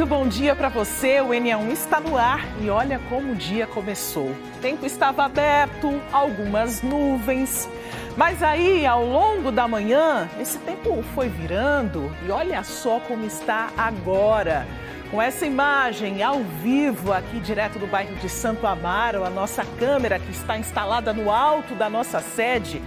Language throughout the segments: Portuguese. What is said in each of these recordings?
Muito bom dia para você, o NA1 está no ar e olha como o dia começou. O tempo estava aberto, algumas nuvens, mas aí ao longo da manhã esse tempo foi virando e olha só como está agora. Com essa imagem ao vivo aqui direto do bairro de Santo Amaro, a nossa câmera que está instalada no alto da nossa sede,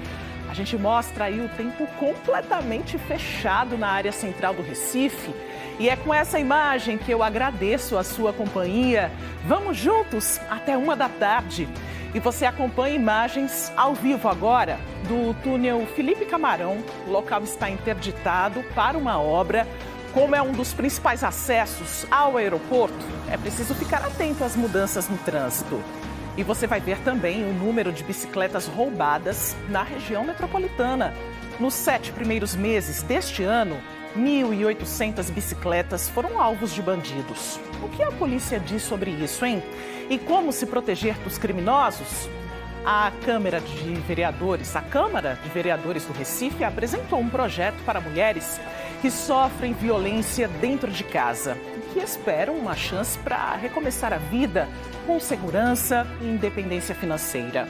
a gente mostra aí o tempo completamente fechado na área central do Recife. E é com essa imagem que eu agradeço a sua companhia. Vamos juntos até 13h. E você acompanha imagens ao vivo agora do túnel Felipe Camarão. O local está interditado para uma obra. Como é um dos principais acessos ao aeroporto, é preciso ficar atento às mudanças no trânsito. E você vai ver também o número de bicicletas roubadas na região metropolitana. Nos 7 primeiros meses deste ano, 1.800 bicicletas foram alvos de bandidos. O que a polícia diz sobre isso, hein? E como se proteger dos criminosos? A Câmara de Vereadores do Recife apresentou um projeto para mulheres que sofrem violência dentro de casa e que esperam uma chance para recomeçar a vida com segurança e independência financeira.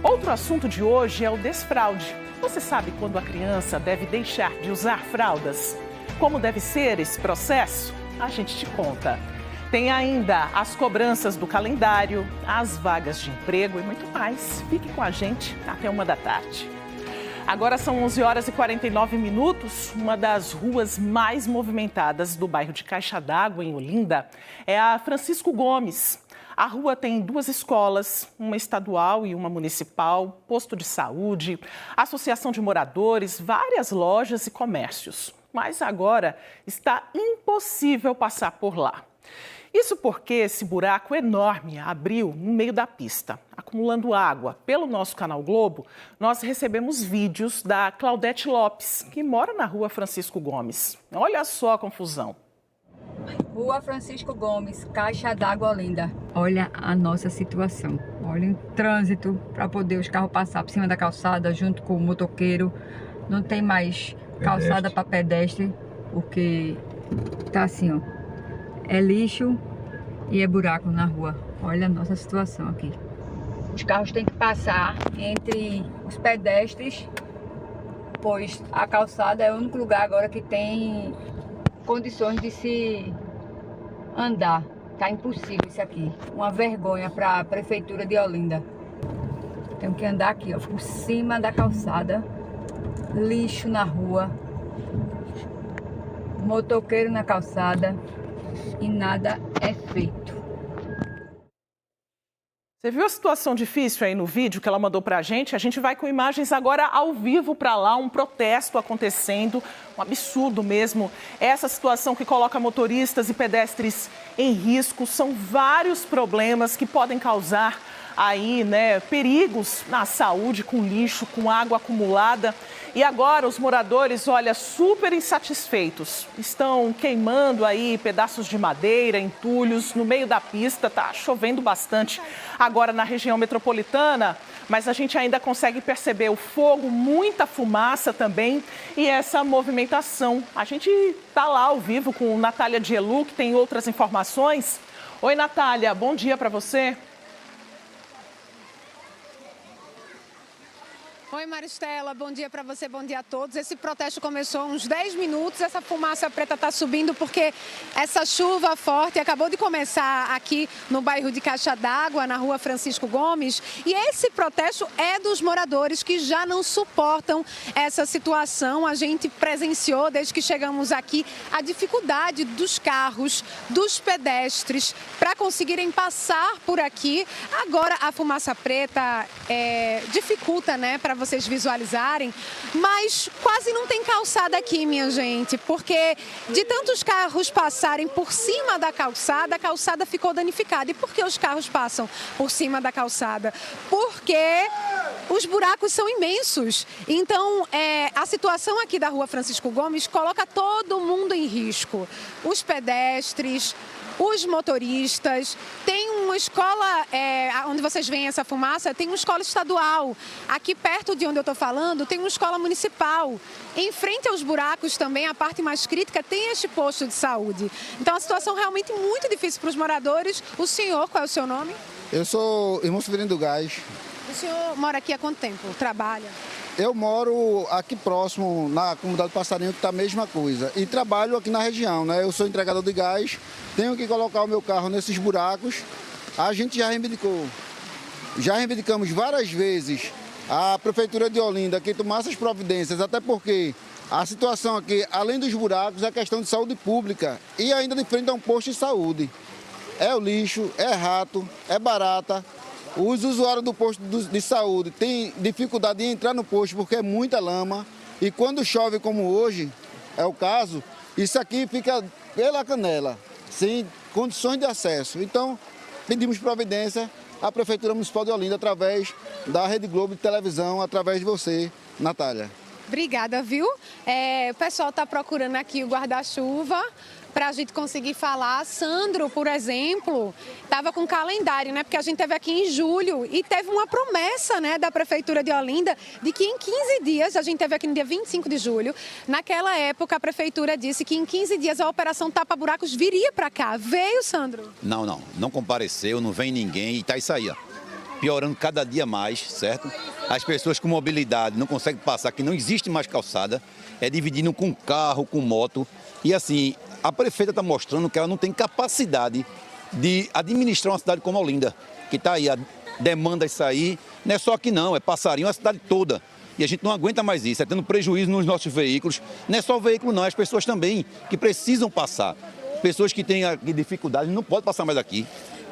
Outro assunto de hoje é o desfraude. Você sabe quando a criança deve deixar de usar fraldas? Como deve ser esse processo? A gente te conta. Tem ainda as cobranças do calendário, as vagas de emprego e muito mais. Fique com a gente até 13h. Agora são 11h49. Uma das ruas mais movimentadas do bairro de Caixa d'Água, em Olinda, é a Francisco Gomes. A rua tem 2 escolas, uma estadual e uma municipal, posto de saúde, associação de moradores, várias lojas e comércios. Mas agora está impossível passar por lá. Isso porque esse buraco enorme abriu no meio da pista, acumulando água. Pelo nosso canal Globo, nós recebemos vídeos da Claudete Lopes, que mora na rua Francisco Gomes. Olha só a confusão. Rua Francisco Gomes, Caixa d'Água, Olinda. Olha a nossa situação. Olha o trânsito para poder os carros passar por cima da calçada junto com o motoqueiro. Não tem mais calçada para pedestre, porque tá assim, ó. É lixo e é buraco na rua. Olha a nossa situação aqui. Os carros têm que passar entre os pedestres, pois a calçada é o único lugar agora que tem condições de se andar. Tá impossível isso aqui. Uma vergonha para a prefeitura de Olinda. Tenho que andar aqui, ó, por cima da calçada. Lixo na rua. Motoqueiro na calçada. E nada é feito. Você viu a situação difícil aí no vídeo que ela mandou pra gente? A gente vai com imagens agora ao vivo para lá, um protesto acontecendo, um absurdo mesmo. Essa situação que coloca motoristas e pedestres em risco, são vários problemas que podem causar aí, né, perigos na saúde, com lixo, com água acumulada. E agora os moradores, olha, super insatisfeitos. Estão queimando aí pedaços de madeira, entulhos no meio da pista. Tá chovendo bastante agora na região metropolitana, mas a gente ainda consegue perceber o fogo, muita fumaça também e essa movimentação. A gente tá lá ao vivo com Natália Dielu, que tem outras informações. Oi, Natália, bom dia para você. Oi, Maristela, bom dia para você, bom dia a todos. Esse protesto começou há uns 10 minutos, essa fumaça preta está subindo porque essa chuva forte acabou de começar aqui no bairro de Caixa d'Água, na rua Francisco Gomes. E esse protesto é dos moradores que já não suportam essa situação. A gente presenciou, desde que chegamos aqui, a dificuldade dos carros, dos pedestres, para conseguirem passar por aqui. Agora a fumaça preta dificulta, né, para vocês visualizarem, mas quase não tem calçada aqui, minha gente, porque de tantos carros passarem por cima da calçada, a calçada ficou danificada. E por que os carros passam por cima da calçada? Porque os buracos são imensos. Então, a situação aqui da rua Francisco Gomes coloca todo mundo em risco. Os pedestres, os motoristas, tem uma escola, onde vocês veem essa fumaça, tem uma escola estadual. Aqui perto de onde eu estou falando, tem uma escola municipal. Em frente aos buracos também, a parte mais crítica, tem este posto de saúde. Então, a situação realmente muito difícil para os moradores. O senhor, qual é o seu nome? Eu sou irmão Severino do Gás. O senhor mora aqui há quanto tempo? Trabalha? Eu moro aqui próximo, na comunidade Passarinho, que está a mesma coisa. E trabalho aqui na região, né? Eu sou entregador de gás, tenho que colocar o meu carro nesses buracos. A gente já reivindicamos várias vezes a Prefeitura de Olinda que tomasse as providências, até porque a situação aqui, além dos buracos, é questão de saúde pública e ainda de frente a um posto de saúde. É o lixo, é rato, é barata. Os usuários do posto de saúde têm dificuldade de entrar no posto porque é muita lama. E quando chove, como hoje é o caso, isso aqui fica pela canela, sem condições de acesso. Então, pedimos providência à Prefeitura Municipal de Olinda através da Rede Globo de televisão, através de você, Natália. Obrigada, viu? O pessoal está procurando aqui o guarda-chuva para a gente conseguir falar. Sandro, por exemplo, estava com calendário, né? Porque a gente teve aqui em julho e teve uma promessa, né, da Prefeitura de Olinda de que em 15 dias, a gente teve aqui no dia 25 de julho, naquela época a Prefeitura disse que em 15 dias a operação Tapa Buracos viria para cá. Veio, Sandro? Não compareceu, não vem ninguém e tá isso aí, ó. Piorando cada dia mais, certo? As pessoas com mobilidade não conseguem passar, que não existe mais calçada, é dividindo com carro, com moto. E assim, a prefeita está mostrando que ela não tem capacidade de administrar uma cidade como Olinda, que está aí, a demanda isso aí, não é só aqui não, é Passarinho, é a cidade toda. E a gente não aguenta mais isso, é tendo prejuízo nos nossos veículos. Não é só o veículo não, é as pessoas também que precisam passar. Pessoas que têm dificuldade não podem passar mais aqui.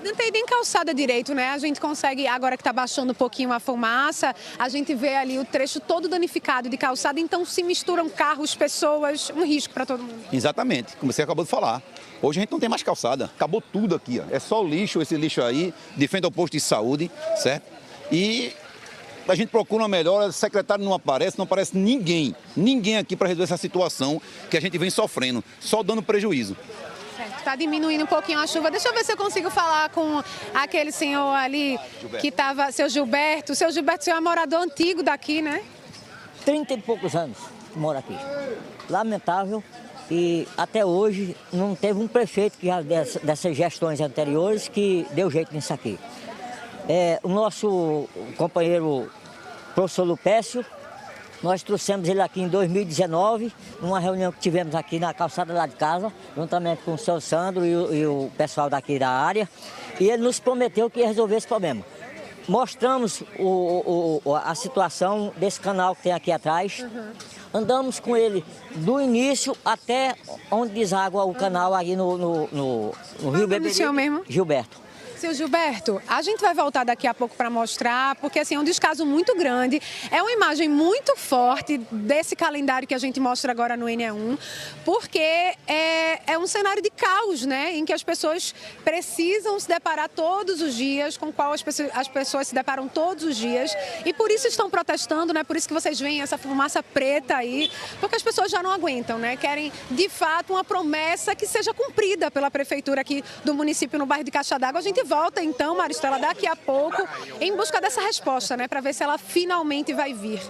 Não tem nem calçada direito, né? A gente consegue, agora que está baixando um pouquinho a fumaça, a gente vê ali o trecho todo danificado de calçada, então se misturam carros, pessoas, um risco para todo mundo. Exatamente, como você acabou de falar. Hoje a gente não tem mais calçada, acabou tudo aqui, ó. É só o lixo, esse lixo aí, de frente ao posto de saúde, certo? E a gente procura uma melhora, o secretário não aparece ninguém aqui para resolver essa situação que a gente vem sofrendo, só dando prejuízo. Está diminuindo um pouquinho a chuva. Deixa eu ver se eu consigo falar com aquele senhor ali que estava, seu Gilberto. Seu Gilberto, senhor é morador antigo daqui, né? 30 e poucos anos que mora aqui. Lamentável. E até hoje não teve um prefeito que dessas gestões anteriores que deu jeito nisso aqui. O nosso companheiro professor Lupécio, nós trouxemos ele aqui em 2019, numa reunião que tivemos aqui na calçada lá de casa, juntamente com o seu Sandro e o pessoal daqui da área, e ele nos prometeu que ia resolver esse problema. Mostramos a situação desse canal que tem aqui atrás, andamos com ele do início até onde deságua o canal aí no Rio Beberibe. O senhor mesmo? Gilberto. Seu Gilberto, a gente vai voltar daqui a pouco para mostrar, porque assim, é um descaso muito grande, é uma imagem muito forte desse calendário que a gente mostra agora no NE1, porque é um cenário de caos, né, em que as pessoas precisam se deparar todos os dias, com o qual as pessoas se deparam todos os dias, e por isso estão protestando, né, por isso que vocês veem essa fumaça preta aí, porque as pessoas já não aguentam, né, querem de fato uma promessa que seja cumprida pela prefeitura aqui do município no bairro de Caixa d'Água. A gente volta então, Maristela, daqui a pouco, em busca dessa resposta, né, para ver se ela finalmente vai vir.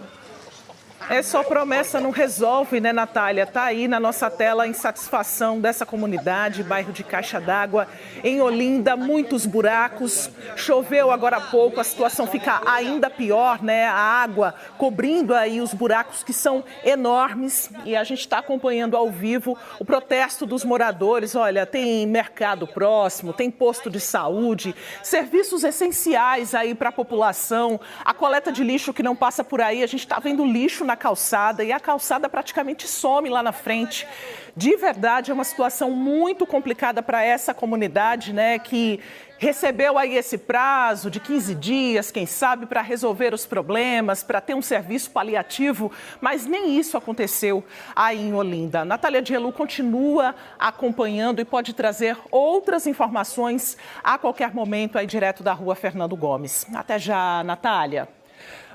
Só promessa não resolve, né, Natália? Tá aí na nossa tela a insatisfação dessa comunidade, bairro de Caixa d'Água, em Olinda, muitos buracos. Choveu agora há pouco, a situação fica ainda pior, né? A água cobrindo aí os buracos que são enormes e a gente está acompanhando ao vivo o protesto dos moradores. Olha, tem mercado próximo, tem posto de saúde, serviços essenciais aí para a população, a coleta de lixo que não passa por aí, a gente está vendo lixo na calçada e a calçada praticamente some lá na frente. De verdade, é uma situação muito complicada para essa comunidade, né, que recebeu aí esse prazo de 15 dias, quem sabe, para resolver os problemas, para ter um serviço paliativo, mas nem isso aconteceu aí em Olinda. Natália Dielu continua acompanhando e pode trazer outras informações a qualquer momento aí direto da rua Fernando Gomes. Até já, Natália.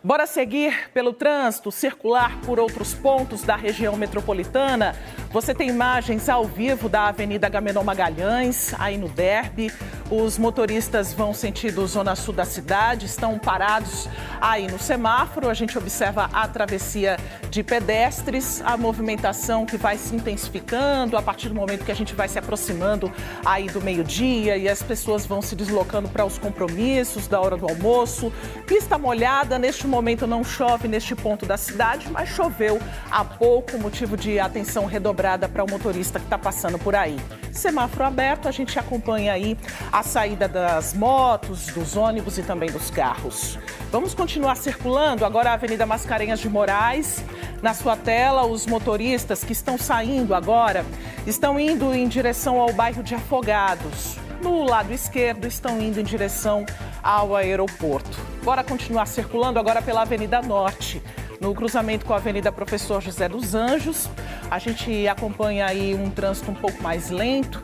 Bora seguir pelo trânsito, circular por outros pontos da região metropolitana. Você tem imagens ao vivo da Avenida Agamenon Magalhães, aí no Derby. Os motoristas vão sentido zona sul da cidade, estão parados aí no semáforo. A gente observa a travessia de pedestres, a movimentação que vai se intensificando a partir do momento que a gente vai se aproximando aí do meio-dia e as pessoas vão se deslocando para os compromissos da hora do almoço. Pista molhada, neste momento não chove neste ponto da cidade, mas choveu há pouco, motivo de atenção redobrada para o motorista que está passando por aí. Semáforo aberto, a gente acompanha aí a saída das motos, dos ônibus e também dos carros. Vamos continuar circulando agora a Avenida Mascarenhas de Moraes. Na sua tela, os motoristas que estão saindo agora estão indo em direção ao bairro de Afogados. No lado esquerdo, estão indo em direção ao aeroporto. Bora continuar circulando agora pela Avenida Norte. No cruzamento com a Avenida Professor José dos Anjos, a gente acompanha aí um trânsito um pouco mais lento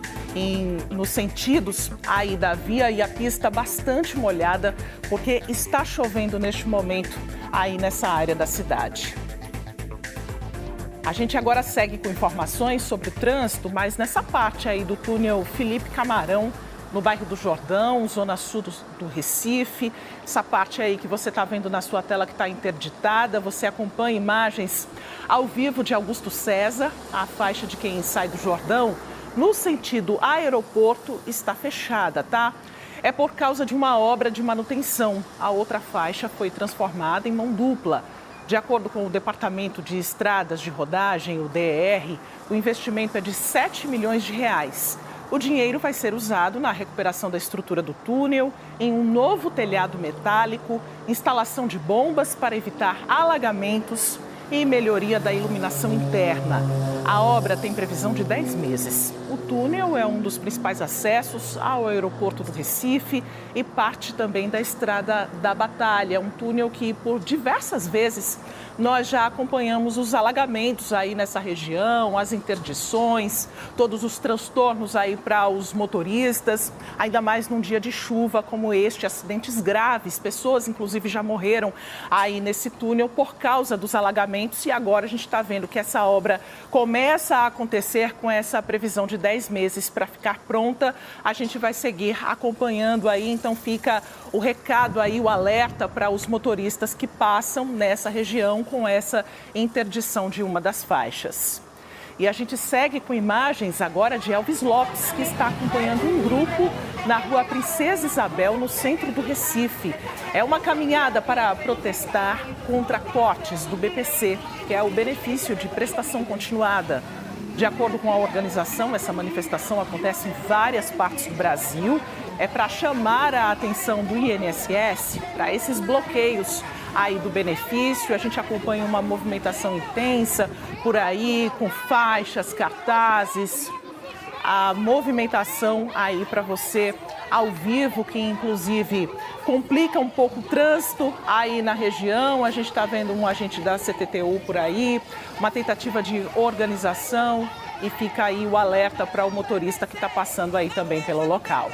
nos sentidos aí da via e a pista bastante molhada, porque está chovendo neste momento aí nessa área da cidade. A gente agora segue com informações sobre o trânsito, mas nessa parte aí do túnel Felipe Camarão, no bairro do Jordão, zona sul do Recife. Essa parte aí que você está vendo na sua tela que está interditada, você acompanha imagens ao vivo de Augusto César, a faixa de quem sai do Jordão, no sentido aeroporto, está fechada, tá? É por causa de uma obra de manutenção. A outra faixa foi transformada em mão dupla. De acordo com o Departamento de Estradas de Rodagem, o DER, o investimento é de 7 milhões de reais. O dinheiro vai ser usado na recuperação da estrutura do túnel, em um novo telhado metálico, instalação de bombas para evitar alagamentos e melhoria da iluminação interna. A obra tem previsão de 10 meses. O túnel é um dos principais acessos ao aeroporto do Recife e parte também da Estrada da Batalha, um túnel que por diversas vezes nós já acompanhamos os alagamentos aí nessa região, as interdições, todos os transtornos aí para os motoristas, ainda mais num dia de chuva como este, acidentes graves, pessoas inclusive já morreram aí nesse túnel por causa dos alagamentos e agora a gente está vendo que essa obra começa a acontecer com essa previsão de 10 meses para ficar pronta. A gente vai seguir acompanhando aí, então fica o recado aí, o alerta para os motoristas que passam nessa região com essa interdição de uma das faixas. E a gente segue com imagens agora de Elvis Lopes, que está acompanhando um grupo na rua Princesa Isabel, no centro do Recife. É uma caminhada para protestar contra cortes do BPC, que é o benefício de prestação continuada. De acordo com a organização, essa manifestação acontece em várias partes do Brasil. É para chamar a atenção do INSS para esses bloqueios aí do benefício. A gente acompanha uma movimentação intensa por aí, com faixas, cartazes, a movimentação aí para você ao vivo, que inclusive complica um pouco o trânsito aí na região. A gente está vendo um agente da CTTU por aí, uma tentativa de organização e fica aí o alerta para o motorista que está passando aí também pelo local.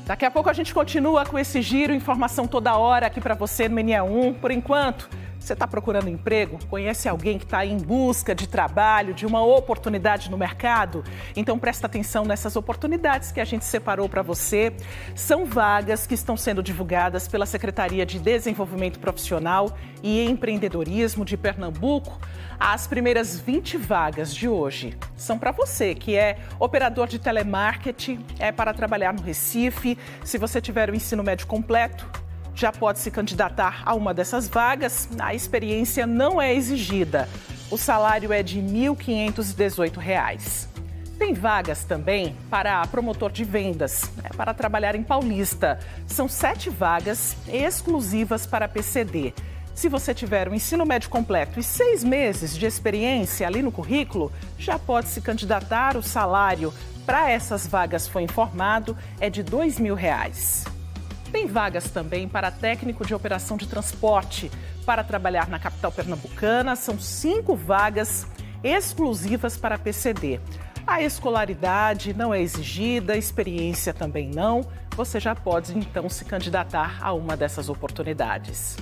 Daqui a pouco a gente continua com esse giro, informação toda hora aqui para você no Mania 1. Por enquanto, você está procurando emprego? Conhece alguém que está em busca de trabalho, de uma oportunidade no mercado? Então presta atenção nessas oportunidades que a gente separou para você. São vagas que estão sendo divulgadas pela Secretaria de Desenvolvimento Profissional e Empreendedorismo de Pernambuco. As primeiras 20 vagas de hoje são para você, que é operador de telemarketing, é para trabalhar no Recife. Se você tiver o ensino médio completo, já pode se candidatar a uma dessas vagas. A experiência não é exigida. O salário é de R$ 1.518. Tem vagas também para promotor de vendas, para trabalhar em Paulista. São 7 vagas exclusivas para PCD. Se você tiver o ensino médio completo e 6 meses de experiência ali no currículo, já pode se candidatar. O salário para essas vagas, foi informado, é de R$ 2.000. Tem vagas também para técnico de operação de transporte para trabalhar na capital pernambucana. São 5 vagas exclusivas para PCD. A escolaridade não é exigida, a experiência também não. Você já pode, então, se candidatar a uma dessas oportunidades.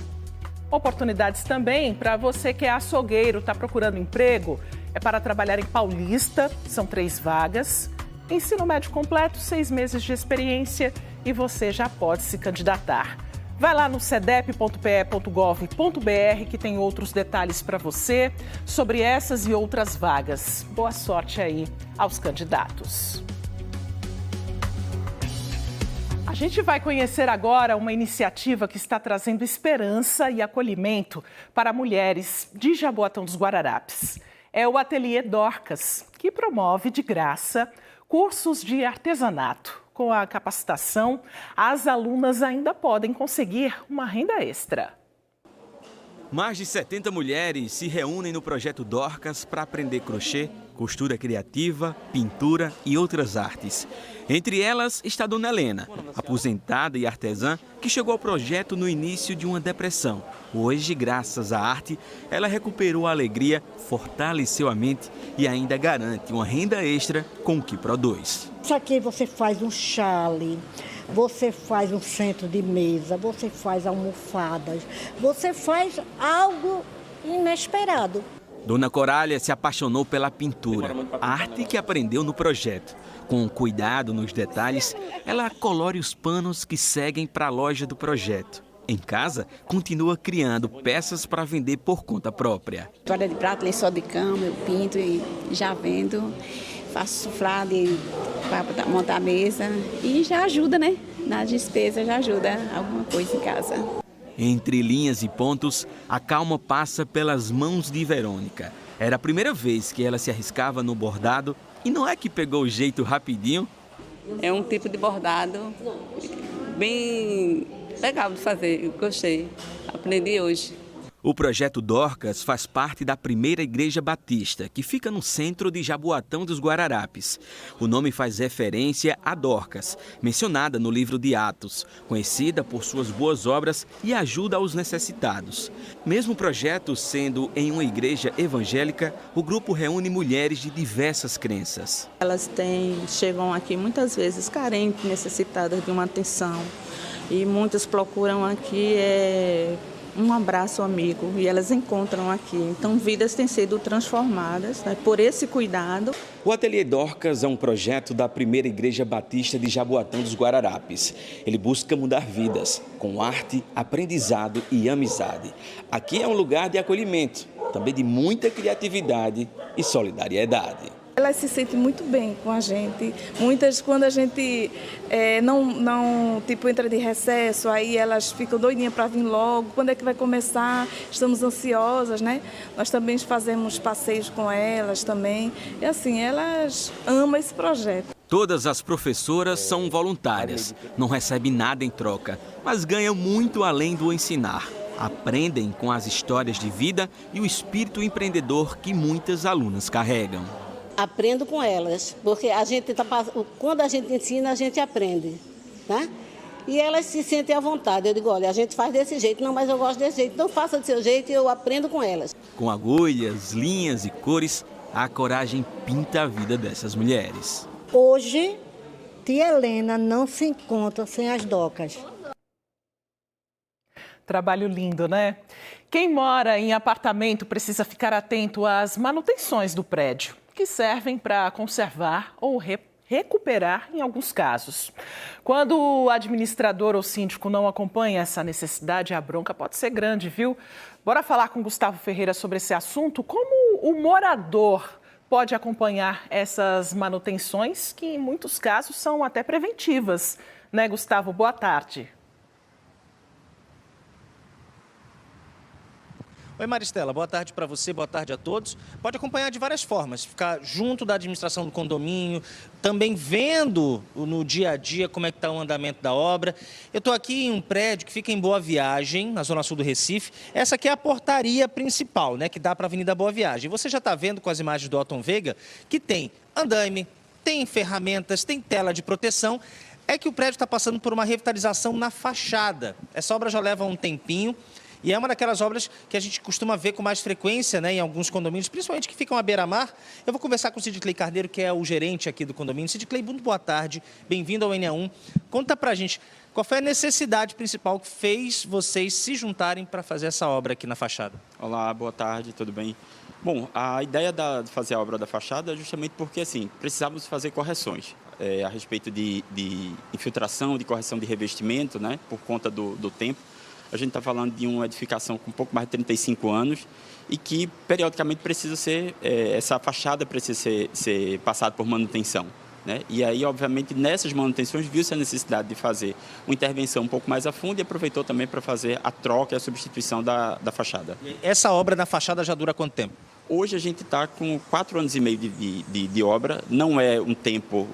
Oportunidades também para você que é açougueiro, está procurando emprego. É para trabalhar em Paulista, são 3 vagas. Ensino médio completo, 6 meses de experiência e você já pode se candidatar. Vai lá no cedep.pe.gov.br que tem outros detalhes para você sobre essas e outras vagas. Boa sorte aí aos candidatos. A gente vai conhecer agora uma iniciativa que está trazendo esperança e acolhimento para mulheres de Jaboatão dos Guararapes. É o Ateliê Dorcas, que promove de graça cursos de artesanato. Com a capacitação, as alunas ainda podem conseguir uma renda extra. Mais de 70 mulheres se reúnem no projeto Dorcas para aprender crochê, costura criativa, pintura e outras artes. Entre elas está Dona Helena, aposentada e artesã, que chegou ao projeto no início de uma depressão. Hoje, graças à arte, ela recuperou a alegria, fortaleceu a mente e ainda garante uma renda extra com o que produz. Isso aqui você faz um chale, você faz um centro de mesa, você faz almofadas, você faz algo inesperado. Dona Corália se apaixonou pela pintura, arte que aprendeu no projeto. Com cuidado nos detalhes, ela colore os panos que seguem para a loja do projeto. Em casa, continua criando peças para vender por conta própria. Toalha de prato, lençol de cama, eu pinto e já vendo. Faço suflado para montar a mesa e já ajuda, né? Nas despesas já ajuda alguma coisa em casa. Entre linhas e pontos, a calma passa pelas mãos de Verônica. Era a primeira vez que ela se arriscava no bordado e não é que pegou o jeito rapidinho. É um tipo de bordado bem legal de fazer, eu gostei, aprendi hoje. O projeto Dorcas faz parte da primeira igreja batista, que fica no centro de Jaboatão dos Guararapes. O nome faz referência a Dorcas, mencionada no livro de Atos, conhecida por suas boas obras e ajuda aos necessitados. Mesmo o projeto sendo em uma igreja evangélica, o grupo reúne mulheres de diversas crenças. Elas chegam aqui muitas vezes carentes, necessitadas de uma atenção, e muitas procuram aqui um abraço amigo e elas encontram aqui. Então, vidas têm sido transformadas, né, por esse cuidado. O Ateliê Dorcas é um projeto da primeira igreja batista de Jaboatão dos Guararapes. Ele busca mudar vidas com arte, aprendizado e amizade. Aqui é um lugar de acolhimento, também de muita criatividade e solidariedade. Elas se sentem muito bem com a gente. Muitas, quando a gente não entra de recesso, aí elas ficam doidinhas para vir logo. Quando é que vai começar? Estamos ansiosas, né? Nós também fazemos passeios com elas também. E assim, elas amam esse projeto. Todas as professoras são voluntárias, não recebem nada em troca, mas ganham muito além do ensinar. Aprendem com as histórias de vida e o espírito empreendedor que muitas alunas carregam. Aprendo com elas, porque quando a gente ensina, a gente aprende, né? E elas se sentem à vontade. Eu digo, olha, a gente faz desse jeito, não, mas eu gosto desse jeito, então faça do seu jeito e eu aprendo com elas. Com agulhas, linhas e cores, a coragem pinta a vida dessas mulheres. Hoje, tia Helena não se encontra sem as docas. Trabalho lindo, né? Quem mora em apartamento precisa ficar atento às manutenções do prédio, que servem para conservar ou recuperar em alguns casos. Quando o administrador ou síndico não acompanha essa necessidade, a bronca pode ser grande, viu? Bora falar com Gustavo Ferreira sobre esse assunto. Como o morador pode acompanhar essas manutenções, que em muitos casos são até preventivas, né, Gustavo? Boa tarde. Oi, Maristela, boa tarde para você, boa tarde a todos. Pode acompanhar de várias formas, ficar junto da administração do condomínio, também vendo no dia a dia como é que está o andamento da obra. Eu estou aqui em um prédio que fica em Boa Viagem, na zona sul do Recife. Essa aqui é a portaria principal, né, que dá para a Avenida Boa Viagem. Você já está vendo com as imagens do Otton Veiga que tem andaime, tem ferramentas, tem tela de proteção. É que o prédio está passando por uma revitalização na fachada. Essa obra já leva um tempinho. E é uma daquelas obras que a gente costuma ver com mais frequência, né, em alguns condomínios, principalmente que ficam à beira-mar. Eu vou conversar com o Sidclay Carneiro, que é o gerente aqui do condomínio. Sidclay, muito boa tarde, bem-vindo ao NA1. Conta pra gente, qual foi a necessidade principal que fez vocês se juntarem para fazer essa obra aqui na fachada? Olá, boa tarde, tudo bem? Bom, a ideia de fazer a obra da fachada é justamente porque, assim, precisávamos fazer correções a respeito de infiltração, de correção de revestimento, né, por conta do tempo. A gente está falando de uma edificação com um pouco mais de 35 anos e que, periodicamente, precisa ser, essa fachada precisa ser passada por manutenção, né? E aí, obviamente, nessas manutenções, viu-se a necessidade de fazer uma intervenção um pouco mais a fundo e aproveitou também para fazer a troca e a substituição da fachada. Essa obra na fachada já dura quanto tempo? Hoje a gente está com 4 anos e meio de obra, não é um tempo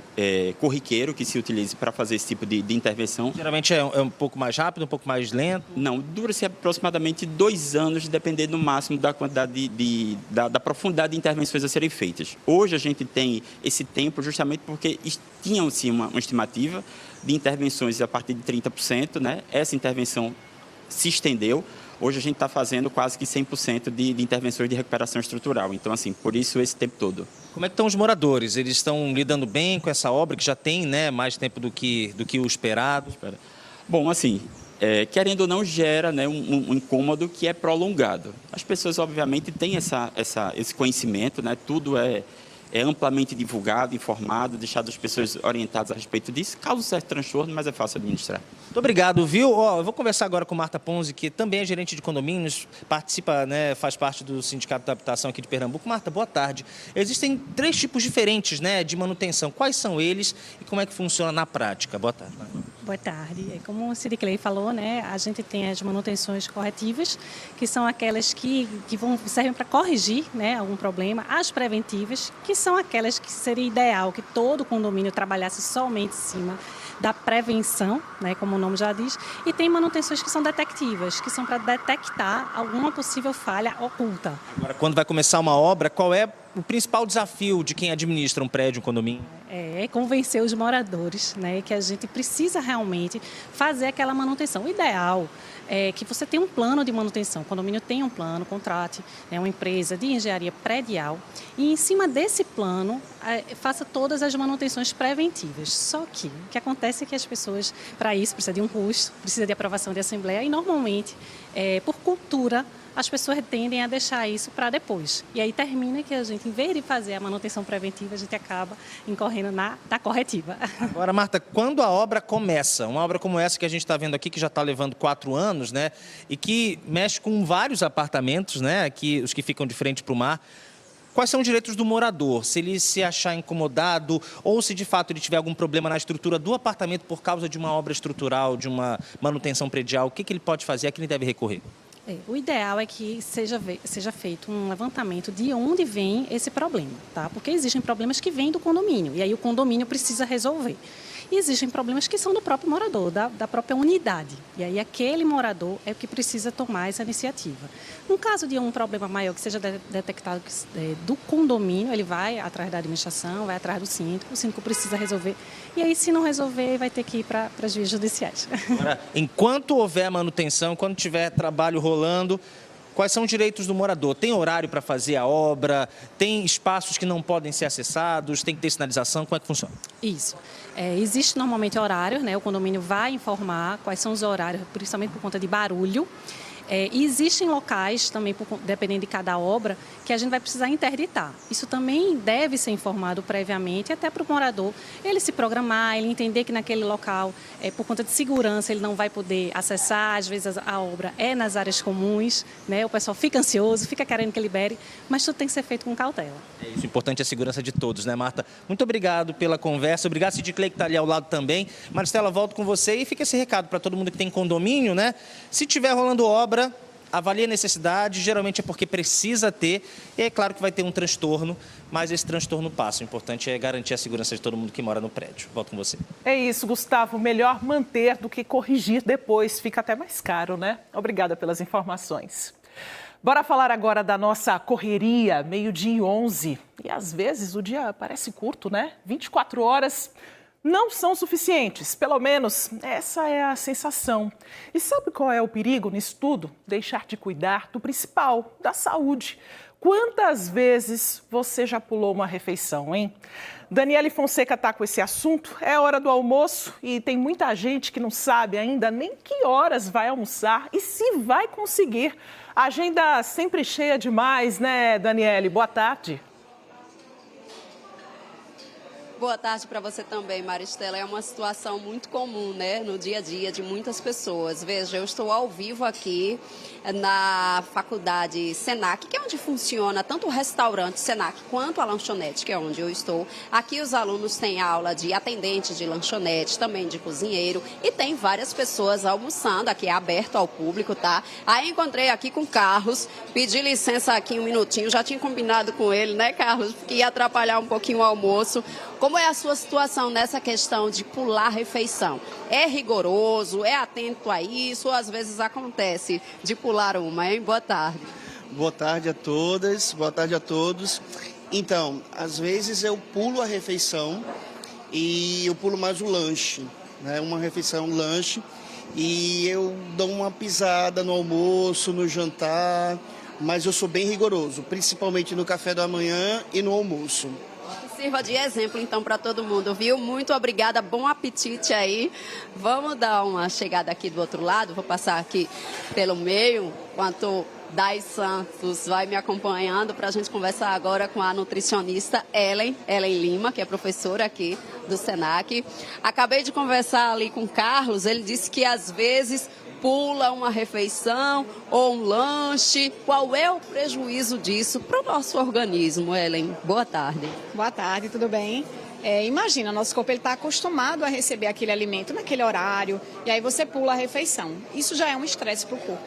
corriqueiro que se utilize para fazer esse tipo de intervenção. Geralmente é um pouco mais rápido, um pouco mais lento? Não, dura-se aproximadamente 2 anos, dependendo no máximo da quantidade da profundidade de intervenções a serem feitas. Hoje a gente tem esse tempo justamente porque tinham-se uma estimativa de intervenções a partir de 30%, né? Essa intervenção se estendeu. Hoje a gente está fazendo quase que 100% de intervenções de recuperação estrutural. Então, assim, por isso esse tempo todo. Como é que estão os moradores? Eles estão lidando bem com essa obra, que já tem, né, mais tempo do que o esperado? Bom, assim, querendo ou não, gera, né, um incômodo que é prolongado. As pessoas, obviamente, têm esse conhecimento, né, tudo é amplamente divulgado, informado, deixado as pessoas orientadas a respeito disso. Causa um certo transtorno, mas é fácil administrar. Muito obrigado, viu? Eu vou conversar agora com Marta Ponzi, que também é gerente de condomínios, participa, né, faz parte do Sindicato da Habitação aqui de Pernambuco. Marta, boa tarde. Existem 3 tipos diferentes, né, de manutenção. Quais são eles e como é que funciona na prática? Boa tarde. Boa tarde. Como o Sidclay falou, né, a gente tem as manutenções corretivas, que são aquelas que servem para corrigir, né, algum problema. As preventivas, que são aquelas que seria ideal que todo condomínio trabalhasse somente em cima da prevenção, né, como o nome já diz, e tem manutenções que são detectivas, que são para detectar alguma possível falha oculta. Agora, quando vai começar uma obra, qual é o principal desafio de quem administra um prédio, um condomínio? É convencer os moradores, né, que a gente precisa realmente fazer aquela manutenção. O ideal é que você tenha um plano de manutenção, o condomínio tenha um plano, contrate uma empresa de engenharia predial e em cima desse plano faça todas as manutenções preventivas. Só que o que acontece é que as pessoas, para isso, precisa de um custo, precisa de aprovação de assembleia e normalmente, por cultura, as pessoas tendem a deixar isso para depois. E aí termina que a gente, em vez de fazer a manutenção preventiva, a gente acaba incorrendo na corretiva. Agora, Marta, quando a obra começa, uma obra como essa que a gente está vendo aqui, que já está levando 4 anos, né, e que mexe com vários apartamentos, né, aqui, os que ficam de frente para o mar, quais são os direitos do morador? Se ele se achar incomodado ou se de fato ele tiver algum problema na estrutura do apartamento por causa de uma obra estrutural, de uma manutenção predial, o que ele pode fazer? A quem ele deve recorrer? O ideal é que seja feito um levantamento de onde vem esse problema, tá? Porque existem problemas que vêm do condomínio e aí o condomínio precisa resolver. E existem problemas que são do próprio morador, da própria unidade. E aí aquele morador é o que precisa tomar essa iniciativa. No caso de um problema maior que seja detectado do condomínio, ele vai atrás da administração, vai atrás do síndico, o síndico precisa resolver. E aí, se não resolver, vai ter que ir para as vias judiciais. Agora, enquanto houver manutenção, quando tiver trabalho rolando, quais são os direitos do morador? Tem horário para fazer a obra? Tem espaços que não podem ser acessados? Tem que ter sinalização? Como é que funciona? Isso. Existe normalmente horário, né? O condomínio vai informar quais são os horários, principalmente por conta de barulho. E existem locais, também dependendo de cada obra, que a gente vai precisar interditar. Isso também deve ser informado previamente, até para o morador ele se programar, ele entender que naquele local, por conta de segurança, ele não vai poder acessar. Às vezes a obra é nas áreas comuns, né? O pessoal fica ansioso, fica querendo que libere, mas tudo tem que ser feito com cautela. O importante é a segurança de todos, né, Marta? Muito obrigado pela conversa, obrigado, Sidclay, que está ali ao lado também. Maristela, volto com você e fica esse recado para todo mundo que tem condomínio, né? Se tiver rolando obra, avalie a necessidade, geralmente é porque precisa ter, e é claro que vai ter um transtorno, mas esse transtorno passa. O importante é garantir a segurança de todo mundo que mora no prédio. Volto com você. É isso, Gustavo. Melhor manter do que corrigir depois. Fica até mais caro, né? Obrigada pelas informações. Bora falar agora da nossa correria, 12:11. E às vezes o dia parece curto, né? 24 horas. não são suficientes. Pelo menos essa é a sensação. E sabe qual é o perigo nisso tudo? Deixar de cuidar do principal, da saúde. Quantas vezes você já pulou uma refeição, hein? Daniele Fonseca está com esse assunto. É hora do almoço e tem muita gente que não sabe ainda nem que horas vai almoçar e se vai conseguir. A agenda sempre cheia demais, né, Daniele? Boa tarde. Boa tarde para você também, Maristela. É uma situação muito comum, né, no dia a dia de muitas pessoas. Veja, eu estou ao vivo aqui na faculdade Senac, que é onde funciona tanto o restaurante Senac quanto a lanchonete, que é onde eu estou. Aqui os alunos têm aula de atendente de lanchonete, também de cozinheiro, e tem várias pessoas almoçando. Aqui é aberto ao público, tá? Aí encontrei aqui com o Carlos, pedi licença aqui um minutinho, já tinha combinado com ele, né, Carlos, que ia atrapalhar um pouquinho o almoço. Como é a sua situação nessa questão de pular refeição? É rigoroso? É atento a isso? Ou às vezes acontece de pular uma, hein? Boa tarde. Boa tarde a todas, boa tarde a todos. Então, às vezes eu pulo a refeição e eu pulo mais o lanche, né? Uma refeição, um lanche, e eu dou uma pisada no almoço, no jantar, mas eu sou bem rigoroso, principalmente no café da manhã e no almoço. Sirva de exemplo, então, para todo mundo, viu? Muito obrigada, bom apetite aí. Vamos dar uma chegada aqui do outro lado, vou passar aqui pelo meio, enquanto Dai Santos vai me acompanhando para a gente conversar agora com a nutricionista Ellen Lima, que é professora aqui do Senac. Acabei de conversar ali com o Carlos, ele disse que às vezes pula uma refeição ou um lanche. Qual é o prejuízo disso para o nosso organismo, Ellen? Boa tarde. Boa tarde, tudo bem? Imagina, nosso corpo está acostumado a receber aquele alimento naquele horário e aí você pula a refeição. Isso já é um estresse para o corpo.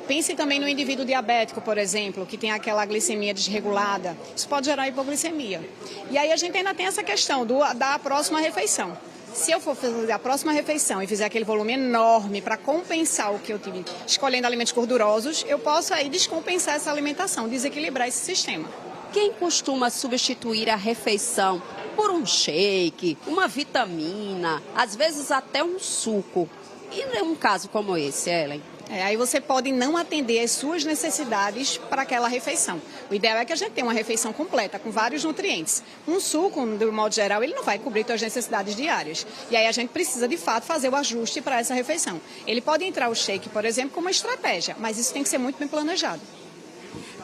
Pense também no indivíduo diabético, por exemplo, que tem aquela glicemia desregulada. Isso pode gerar hipoglicemia. E aí a gente ainda tem essa questão da próxima refeição. Se eu for fazer a próxima refeição e fizer aquele volume enorme para compensar o que eu tive escolhendo alimentos gordurosos, eu posso aí descompensar essa alimentação, desequilibrar esse sistema. Quem costuma substituir a refeição por um shake, uma vitamina, às vezes até um suco? E num caso como esse, Ellen? Aí você pode não atender às suas necessidades para aquela refeição. O ideal é que a gente tenha uma refeição completa, com vários nutrientes. Um suco, de modo geral, ele não vai cobrir suas necessidades diárias. E aí a gente precisa, de fato, fazer o ajuste para essa refeição. Ele pode entrar o shake, por exemplo, como uma estratégia, mas isso tem que ser muito bem planejado.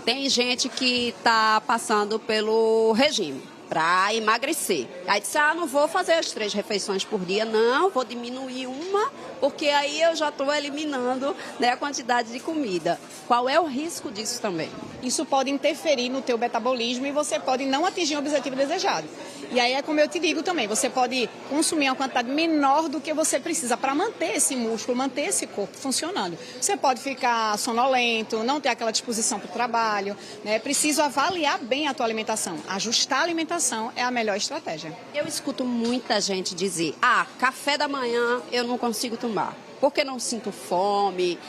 Tem gente que está passando pelo regime para emagrecer. Aí disse, não vou fazer as 3 refeições por dia, não, vou diminuir uma, porque aí eu já estou eliminando, né, a quantidade de comida. Qual é o risco disso também? Isso pode interferir no teu metabolismo e você pode não atingir o objetivo desejado. E aí é como eu te digo também, você pode consumir uma quantidade menor do que você precisa para manter esse músculo, manter esse corpo funcionando. Você pode ficar sonolento, não ter aquela disposição para o trabalho, né? Preciso avaliar bem a tua alimentação. Ajustar a alimentação é a melhor estratégia. Eu escuto muita gente dizer, café da manhã eu não consigo tomar, porque não sinto fome,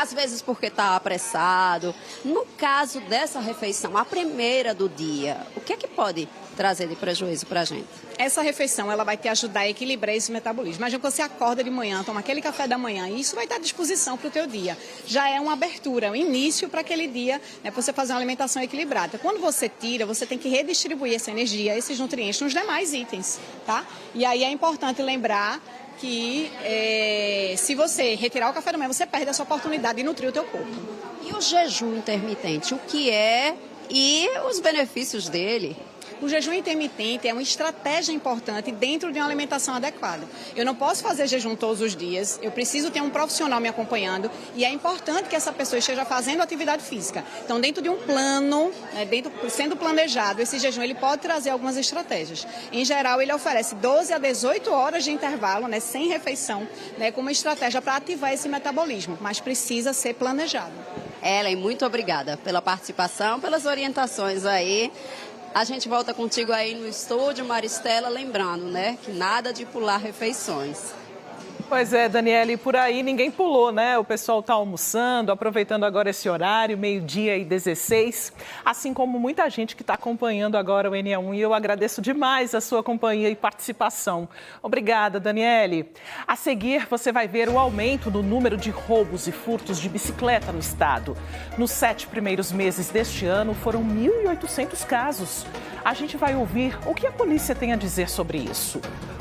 às vezes porque está apressado. No caso dessa refeição, a primeira do dia, o que é que pode trazer de prejuízo para a gente? Essa refeição ela vai te ajudar a equilibrar esse metabolismo. Imagina que você acorda de manhã, toma aquele café da manhã e isso vai dar disposição para o teu dia. Já é uma abertura, um início para aquele dia, né, para você fazer uma alimentação equilibrada. Quando você tira, você tem que redistribuir essa energia, esses nutrientes nos demais itens, tá? E aí é importante lembrar que se você retirar o café da manhã, você perde essa oportunidade de nutrir o teu corpo. E o jejum intermitente, o que é e os benefícios dele? O jejum intermitente é uma estratégia importante dentro de uma alimentação adequada. Eu não posso fazer jejum todos os dias, eu preciso ter um profissional me acompanhando e é importante que essa pessoa esteja fazendo atividade física. Então, dentro de um plano, sendo planejado, esse jejum ele pode trazer algumas estratégias. Em geral, ele oferece 12 a 18 horas de intervalo, né, sem refeição, né, como uma estratégia para ativar esse metabolismo, mas precisa ser planejado. Ellen, muito obrigada pela participação, pelas orientações aí. A gente volta contigo aí no estúdio, Maristela, lembrando, né, que nada de pular refeições. Pois é, Daniele, por aí ninguém pulou, né? O pessoal está almoçando, aproveitando agora esse horário, 12h16, assim como muita gente que está acompanhando agora o NE1, e eu agradeço demais a sua companhia e participação. Obrigada, Daniele. A seguir, você vai ver o aumento do número de roubos e furtos de bicicleta no estado. Nos 7 primeiros meses deste ano, foram 1.800 casos. A gente vai ouvir o que a polícia tem a dizer sobre isso.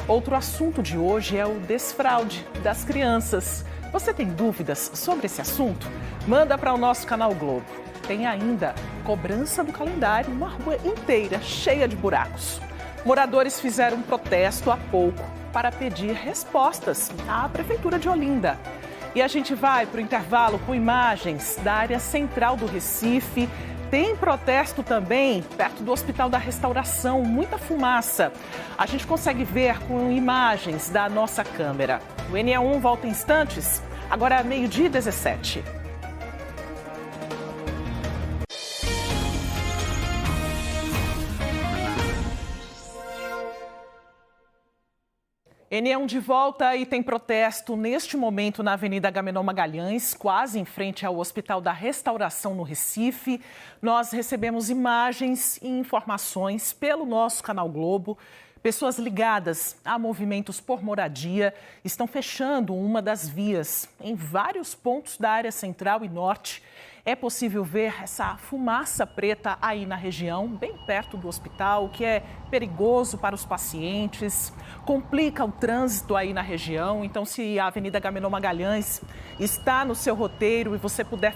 Outro assunto de hoje é o desfraude das crianças. Você tem dúvidas sobre esse assunto? Manda para o nosso canal Globo. Tem ainda cobrança do calendário, uma rua inteira cheia de buracos. Moradores fizeram um protesto há pouco para pedir respostas à Prefeitura de Olinda. E a gente vai para o intervalo com imagens da área central do Recife. Tem protesto também perto do Hospital da Restauração, muita fumaça. A gente consegue ver com imagens da nossa câmera. O NE1 volta em instantes, agora é 12h17. NE1 de volta e tem protesto neste momento na Avenida Agamenon Magalhães, quase em frente ao Hospital da Restauração no Recife. Nós recebemos imagens e informações pelo nosso canal Globo. Pessoas ligadas a movimentos por moradia estão fechando uma das vias em vários pontos da área central e norte. É possível ver essa fumaça preta aí na região, bem perto do hospital, o que é perigoso para os pacientes, complica o trânsito aí na região. Então, se a Avenida Agamenon Magalhães está no seu roteiro e você puder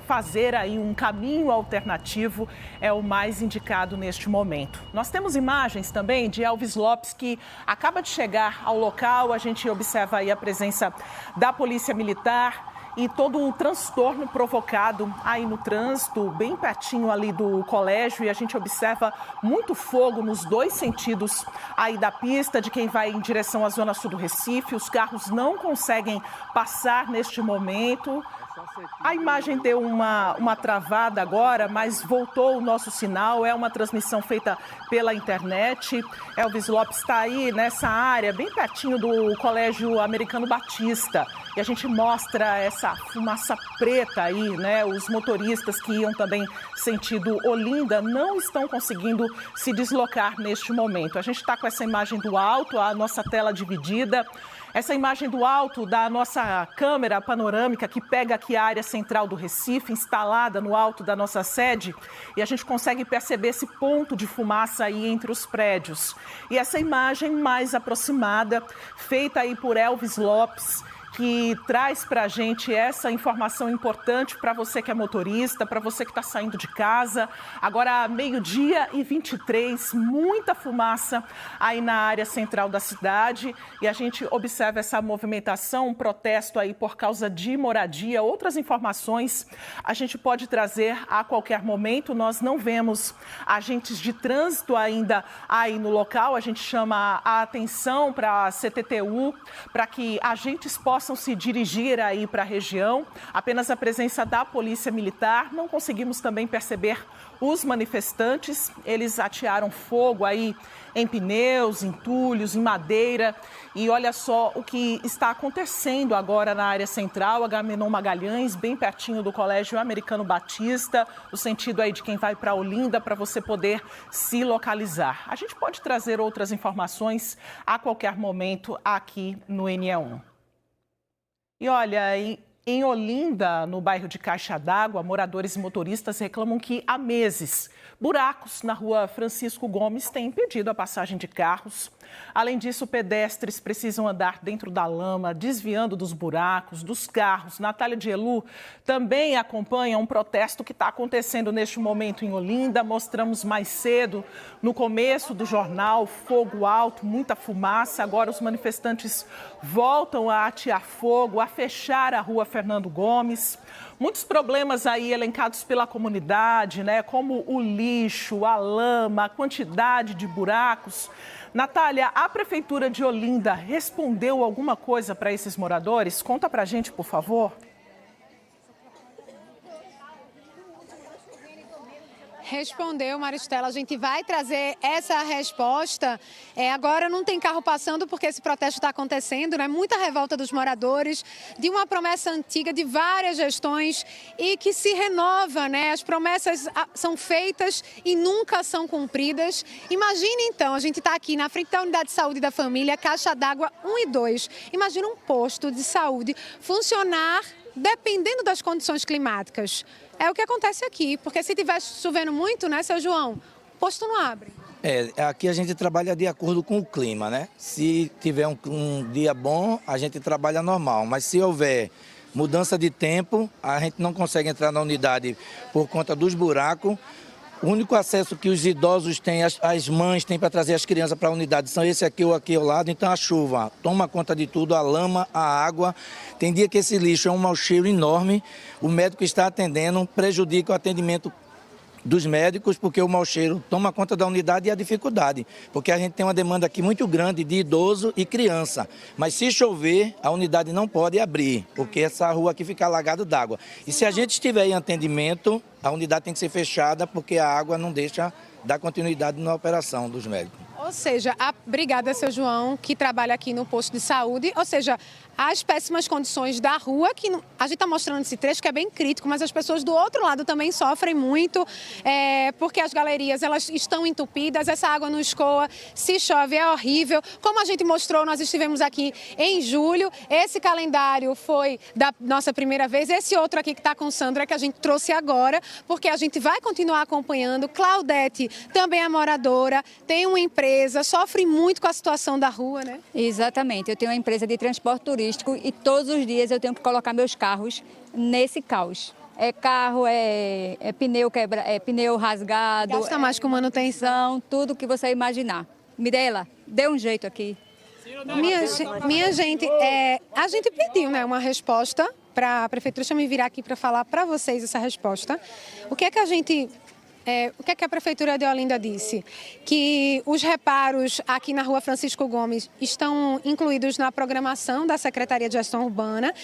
fazer aí um caminho alternativo, é o mais indicado neste momento. Nós temos imagens também de Elvis Lopes, que acaba de chegar ao local. A gente observa aí a presença da Polícia Militar e todo o transtorno provocado aí no trânsito, bem pertinho ali do colégio, e a gente observa muito fogo nos dois sentidos aí da pista de quem vai em direção à zona sul do Recife. Os carros não conseguem passar neste momento. A imagem deu uma travada agora, mas voltou o nosso sinal. É uma transmissão feita pela internet. Elvis Lopes está aí nessa área, bem pertinho do Colégio Americano Batista. E a gente mostra essa fumaça preta aí, né? Os motoristas que iam também sentido Olinda não estão conseguindo se deslocar neste momento. A gente está com essa imagem do alto, a nossa tela dividida. Essa imagem do alto da nossa câmera panorâmica que pega aqui a área central do Recife, instalada no alto da nossa sede, e a gente consegue perceber esse ponto de fumaça aí entre os prédios. E essa imagem mais aproximada, feita aí por Elvis Lopes, que traz para a gente essa informação importante para você que é motorista, para você que está saindo de casa. Agora, 12h23, muita fumaça aí na área central da cidade, e a gente observa essa movimentação, um protesto aí por causa de moradia. Outras informações a gente pode trazer a qualquer momento. Nós não vemos agentes de trânsito ainda aí no local. A gente chama a atenção para a CTTU, para que agentes possam se dirigir aí para a região. Apenas a presença da Polícia Militar. Não conseguimos também perceber os manifestantes. Eles atearam fogo aí em pneus, entulhos, em madeira. E olha só o que está acontecendo agora na área central, Agamenon Magalhães, bem pertinho do Colégio Americano Batista, no sentido aí de quem vai para Olinda, para você poder se localizar. A gente pode trazer outras informações a qualquer momento aqui no NE1. E olha, em Olinda, no bairro de Caixa d'Água, moradores e motoristas reclamam que há meses buracos na rua Francisco Gomes têm impedido a passagem de carros. Além disso, pedestres precisam andar dentro da lama, desviando dos buracos, dos carros. Natália de Elu também acompanha um protesto que está acontecendo neste momento em Olinda. Mostramos mais cedo, no começo do jornal, fogo alto, muita fumaça. Agora os manifestantes voltam a atear fogo, a fechar a rua Fernando Gomes. Muitos problemas aí elencados pela comunidade, né? Como o lixo, a lama, a quantidade de buracos. Natália, a Prefeitura de Olinda respondeu alguma coisa para esses moradores? Conta pra gente, por favor. Respondeu, Maristela. A gente vai trazer essa resposta. Agora não tem carro passando porque esse protesto está acontecendo, né? Muita revolta dos moradores, de uma promessa antiga de várias gestões e que se renova, né? As promessas são feitas e nunca são cumpridas. Imagine então, a gente está aqui na frente da Unidade de Saúde da Família, Caixa d'Água 1 e 2. Imagina um posto de saúde funcionar dependendo das condições climáticas. É o que acontece aqui, porque se estiver chovendo muito, né, seu João, o posto não abre. Aqui a gente trabalha de acordo com o clima, né? Se tiver um dia bom, a gente trabalha normal, mas se houver mudança de tempo, a gente não consegue entrar na unidade por conta dos buracos. O único acesso que os idosos têm, as mães têm para trazer as crianças para a unidade são esse aqui ou aqui ao lado. Então a chuva toma conta de tudo, a lama, a água. Tem dia que esse lixo é um mau cheiro enorme. O médico está atendendo, prejudica o atendimento dos médicos, porque o mau cheiro toma conta da unidade e a dificuldade. Porque a gente tem uma demanda aqui muito grande de idoso e criança. Mas se chover, a unidade não pode abrir, porque essa rua aqui fica alagada d'água. E se a gente estiver em atendimento, a unidade tem que ser fechada, porque a água não deixa dar continuidade na operação dos médicos. Ou seja, obrigada, seu João, que trabalha aqui no posto de saúde. Ou seja, as péssimas condições da rua, que a gente está mostrando esse trecho que é bem crítico, mas as pessoas do outro lado também sofrem muito, porque as galerias elas estão entupidas, essa água não escoa, se chove é horrível. Como a gente mostrou, nós estivemos aqui em julho, esse calendário foi da nossa primeira vez, esse outro aqui que está com Sandra, que a gente trouxe agora, porque a gente vai continuar acompanhando. Claudete também é moradora, tem uma empresa, sofre muito com a situação da rua, né? Exatamente, eu tenho uma empresa de transporte turístico e todos os dias eu tenho que colocar meus carros nesse caos. É carro, é pneu pneu rasgado. Gasta mais com manutenção. Tudo que você imaginar. Mirela, dê um jeito aqui. Minha gente, a gente pediu, né, uma resposta para a prefeitura. Deixa eu me virar aqui para falar para vocês essa resposta. O que é que a Prefeitura de Olinda disse? Que os reparos aqui na Rua Francisco Gomes estão incluídos na programação da Secretaria de Gestão Urbana,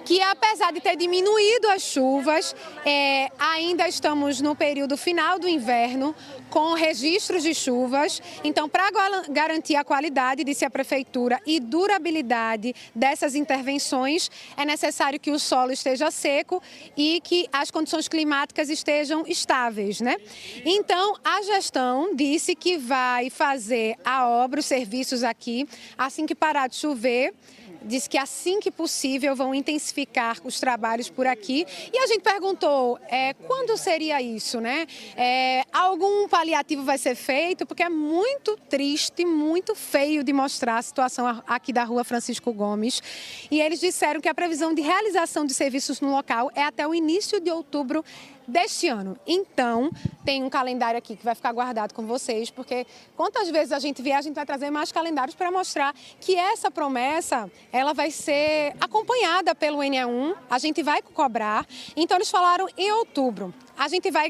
que apesar de ter diminuído as chuvas, ainda estamos no período final do inverno, com registros de chuvas. Então, para garantir a qualidade, disse a Prefeitura, e durabilidade dessas intervenções, é necessário que o solo esteja seco e que as condições climáticas estejam estáveis, né? Então, a gestão disse que vai fazer a obra, os serviços aqui, assim que parar de chover. Diz que assim que possível vão intensificar os trabalhos por aqui. E a gente perguntou quando seria isso, né? Algum paliativo vai ser feito? Porque é muito triste, muito feio de mostrar a situação aqui da Rua Francisco Gomes. E eles disseram que a previsão de realização de serviços no local é até o início de outubro deste ano. Então, tem um calendário aqui que vai ficar guardado com vocês, porque quantas vezes a gente vier, a gente vai trazer mais calendários para mostrar que essa promessa, ela vai ser acompanhada pelo NE1, a gente vai cobrar. Então, eles falaram em outubro. A gente vai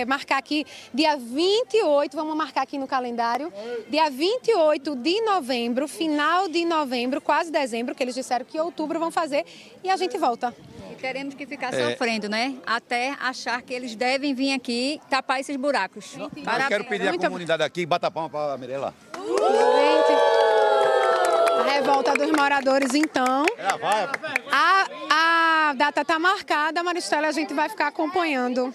marcar aqui dia 28, vamos marcar aqui no calendário, dia 28 de novembro, final de novembro, quase dezembro, que eles disseram que em outubro vão fazer, e a gente volta. Teremos que ficar sofrendo, né? Até achar que eles devem vir aqui tapar esses buracos. Eu quero pedir à comunidade aqui, bata a palma para a Mirela. Gente, a revolta dos moradores, então. A data está marcada, Maristela, a gente vai ficar acompanhando.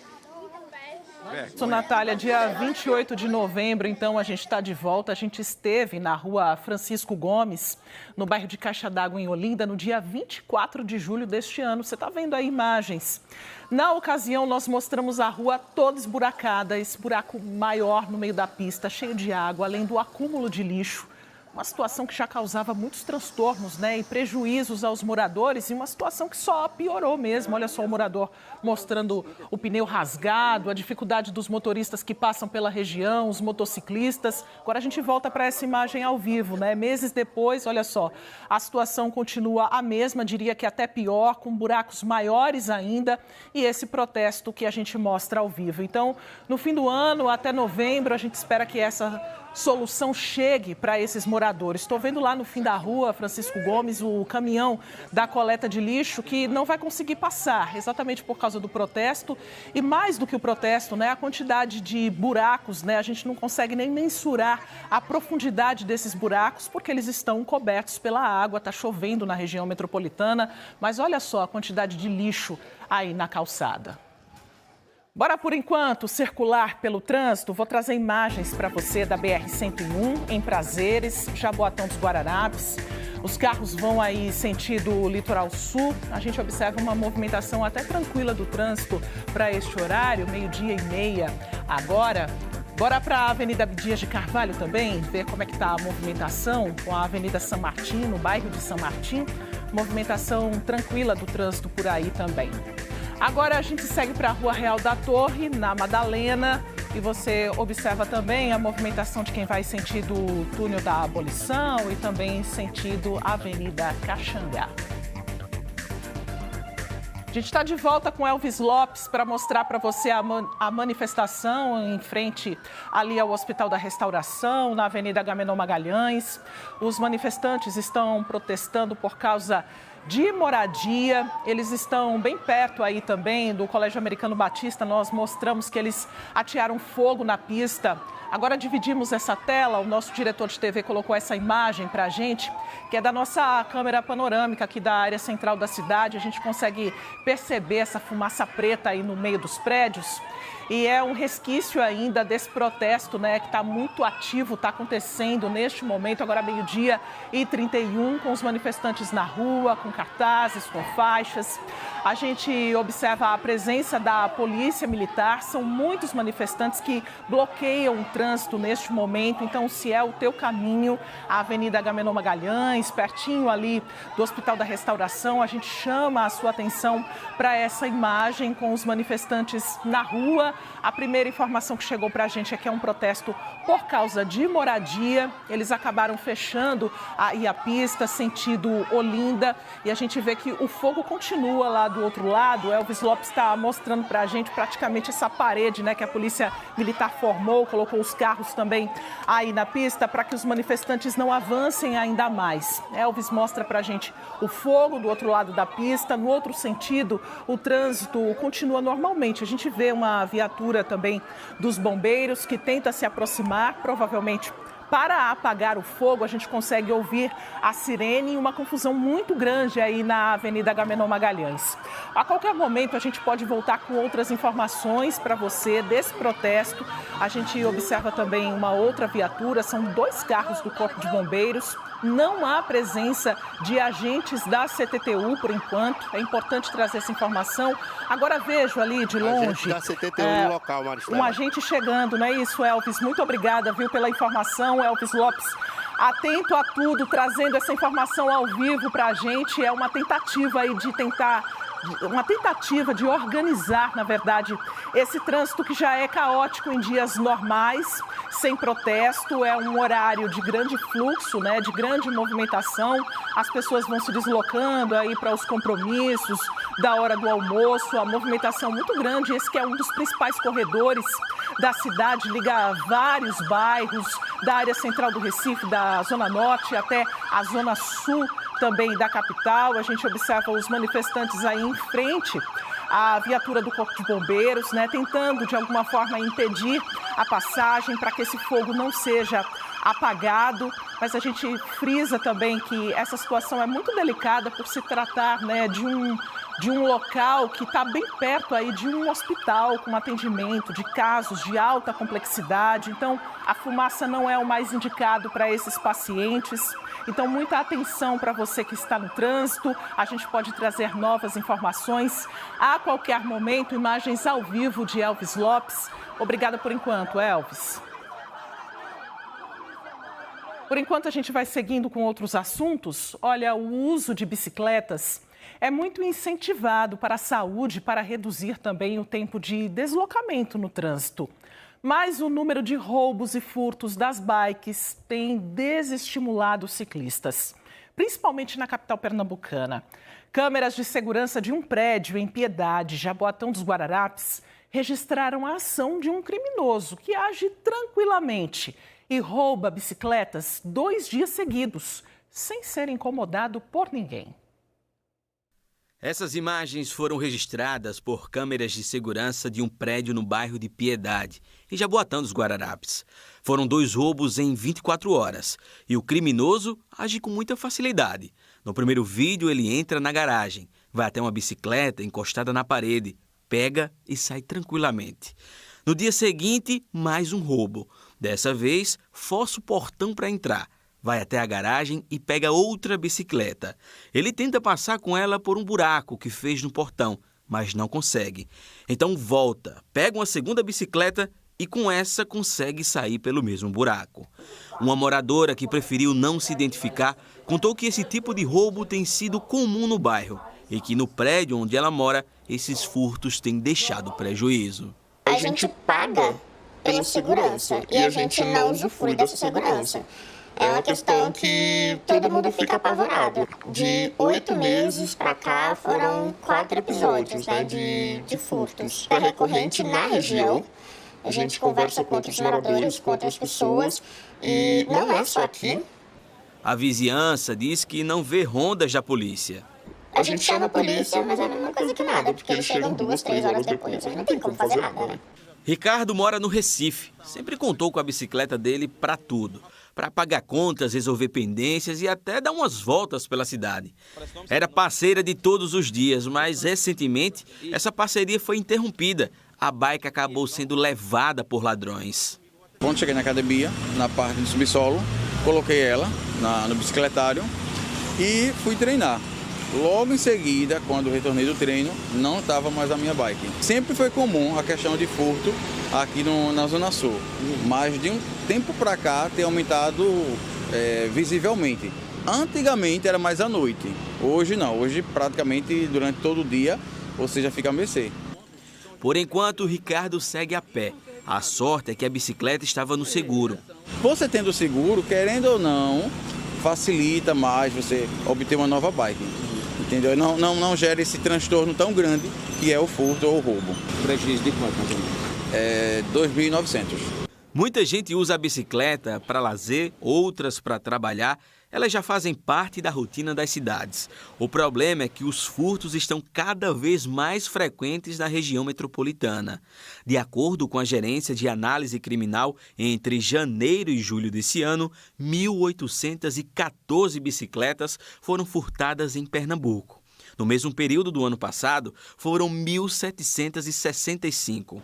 Sou Natália, dia 28 de novembro, então a gente está de volta. A gente esteve na Rua Francisco Gomes, no bairro de Caixa d'Água, em Olinda, no dia 24 de julho deste ano. Você está vendo aí imagens. Na ocasião, nós mostramos a rua toda esburacada, esse buraco maior no meio da pista, cheio de água, além do acúmulo de lixo. Uma situação que já causava muitos transtornos, né, e prejuízos aos moradores, e uma situação que só piorou mesmo. Olha só o morador mostrando o pneu rasgado, a dificuldade dos motoristas que passam pela região, os motociclistas. Agora a gente volta para essa imagem ao vivo, né? Meses depois, olha só, a situação continua a mesma, diria que até pior, com buracos maiores ainda, e esse protesto que a gente mostra ao vivo. Então, no fim do ano, até novembro, a gente espera que essa solução chegue para esses moradores moradores. Estou vendo lá no fim da rua, Francisco Gomes, o caminhão da coleta de lixo que não vai conseguir passar, exatamente por causa do protesto. E mais do que o protesto, né, a quantidade de buracos, né, a gente não consegue nem mensurar a profundidade desses buracos, porque eles estão cobertos pela água, está chovendo na região metropolitana. Mas olha só a quantidade de lixo aí na calçada. Bora, por enquanto, circular pelo trânsito. Vou trazer imagens para você da BR-101, em Prazeres, Jaboatão dos Guararapes. Os carros vão aí sentido litoral sul. A gente observa uma movimentação até tranquila do trânsito para este horário, 12h30 agora. Bora para a Avenida Abdias de Carvalho também, ver como é que está a movimentação com a Avenida São Martim, no bairro de São Martim. Movimentação tranquila do trânsito por aí também. Agora a gente segue para a Rua Real da Torre, na Madalena, e você observa também a movimentação de quem vai sentido Túnel da Abolição e também sentido Avenida Caxangá. A gente está de volta com Elvis Lopes para mostrar para você a manifestação em frente ali ao Hospital da Restauração, na Avenida Agamenon Magalhães. Os manifestantes estão protestando por causa de moradia. Eles estão bem perto aí também do Colégio Americano Batista. Nós mostramos que eles atearam fogo na pista. Agora dividimos essa tela, o nosso diretor de TV colocou essa imagem para a gente, que é da nossa câmera panorâmica aqui da área central da cidade. A gente consegue perceber essa fumaça preta aí no meio dos prédios. E é um resquício ainda desse protesto, né, que está muito ativo, está acontecendo neste momento, agora 12h31, com os manifestantes na rua, com cartazes, com faixas. A gente observa a presença da polícia militar, são muitos manifestantes que bloqueiam o trânsito neste momento. Então, se é o teu caminho, a Avenida Agamenon Magalhães, pertinho ali do Hospital da Restauração, a gente chama a sua atenção para essa imagem com os manifestantes na rua. A primeira informação que chegou para a gente é que é um protesto por causa de moradia. Eles acabaram fechando aí a pista, sentido Olinda, e a gente vê que o fogo continua lá do outro lado. O Elvis Lopes está mostrando para a gente praticamente essa parede, né, que a polícia militar formou, colocou os carros também aí na pista para que os manifestantes não avancem ainda mais. Elvis mostra para a gente o fogo do outro lado da pista. No outro sentido, o trânsito continua normalmente. A gente vê uma viatura também dos bombeiros que tenta se aproximar, provavelmente para apagar o fogo. A gente consegue ouvir a sirene e uma confusão muito grande aí na Avenida Agamenon Magalhães. A qualquer momento a gente pode voltar com outras informações para você desse protesto. A gente observa também uma outra viatura, são 2 carros do Corpo de Bombeiros. Não há presença de agentes da CTTU por enquanto. É importante trazer essa informação. Agora vejo ali de longe agente da CTTU no local, Maristela. Um agente chegando, não é isso, Elvis? Muito obrigada, viu, pela informação. Elvis Lopes, atento a tudo, trazendo essa informação ao vivo para a gente. É uma tentativa aí de organizar, na verdade, esse trânsito que já é caótico em dias normais, sem protesto. É um horário de grande fluxo, né, de grande movimentação. As pessoas vão se deslocando aí para os compromissos da hora do almoço. A movimentação muito grande. Esse que é um dos principais corredores da cidade, liga vários bairros da área central do Recife, da Zona Norte até a Zona Sul também da capital. A gente observa os manifestantes aí em frente à viatura do Corpo de Bombeiros, né, tentando de alguma forma impedir a passagem para que esse fogo não seja apagado. Mas a gente frisa também que essa situação é muito delicada por se tratar, né, de um local que está bem perto aí de um hospital com atendimento de casos de alta complexidade. Então, a fumaça não é o mais indicado para esses pacientes. Então, muita atenção para você que está no trânsito. A gente pode trazer novas informações a qualquer momento. Imagens ao vivo de Elvis Lopes. Obrigada por enquanto, Elvis. Por enquanto, a gente vai seguindo com outros assuntos. Olha, o uso de bicicletas é muito incentivado para a saúde, para reduzir também o tempo de deslocamento no trânsito. Mas o número de roubos e furtos das bikes tem desestimulado os ciclistas, principalmente na capital pernambucana. Câmeras de segurança de um prédio em Piedade, Jaboatão dos Guararapes, registraram a ação de um criminoso que age tranquilamente e rouba bicicletas 2 dias seguidos, sem ser incomodado por ninguém. Essas imagens foram registradas por câmeras de segurança de um prédio no bairro de Piedade, em Jaboatão dos Guararapes. Foram 2 roubos em 24 horas e o criminoso age com muita facilidade. No primeiro vídeo, ele entra na garagem, vai até uma bicicleta encostada na parede, pega e sai tranquilamente. No dia seguinte, mais um roubo. Dessa vez, força o portão para entrar. Vai até a garagem e pega outra bicicleta. Ele tenta passar com ela por um buraco que fez no portão, mas não consegue. Então volta, pega uma segunda bicicleta e com essa consegue sair pelo mesmo buraco. Uma moradora que preferiu não se identificar contou que esse tipo de roubo tem sido comum no bairro e que no prédio onde ela mora, esses furtos têm deixado prejuízo. A gente paga pela segurança e a gente não usufrui dessa segurança. É uma questão que todo mundo fica apavorado. De 8 meses para cá foram 4 episódios, né, de furtos. É recorrente na região. A gente conversa com outros moradores, com outras pessoas e não é só aqui. A vizinhança diz que não vê rondas da polícia. A gente chama a polícia, mas é a mesma coisa que nada, porque eles chegam 2, 3 horas depois. Não tem como fazer nada, né? Ricardo mora no Recife. Sempre contou com a bicicleta dele para tudo. Para pagar contas, resolver pendências e até dar umas voltas pela cidade. Era parceira de todos os dias, mas recentemente essa parceria foi interrompida. A bike acabou sendo levada por ladrões. Quando cheguei na academia, na parte do subsolo, coloquei ela no bicicletário e fui treinar. Logo em seguida, quando retornei do treino, não estava mais a minha bike. Sempre foi comum a questão de furto aqui na Zona Sul, mas de um tempo para cá tem aumentado visivelmente. Antigamente era mais à noite, hoje não, hoje praticamente durante todo o dia você já fica a mercê. Por enquanto, o Ricardo segue a pé. A sorte é que a bicicleta estava no seguro. Você tendo o seguro, querendo ou não, facilita mais você obter uma nova bike. Entendeu? Não gera esse transtorno tão grande que é o furto ou o roubo. Prejuízo de quanto, mais ou menos? 2.900. Muita gente usa a bicicleta para lazer, outras para trabalhar. Elas já fazem parte da rotina das cidades. O problema é que os furtos estão cada vez mais frequentes na região metropolitana. De acordo com a Gerência de Análise Criminal, entre janeiro e julho desse ano, 1.814 bicicletas foram furtadas em Pernambuco. No mesmo período do ano passado, foram 1.765.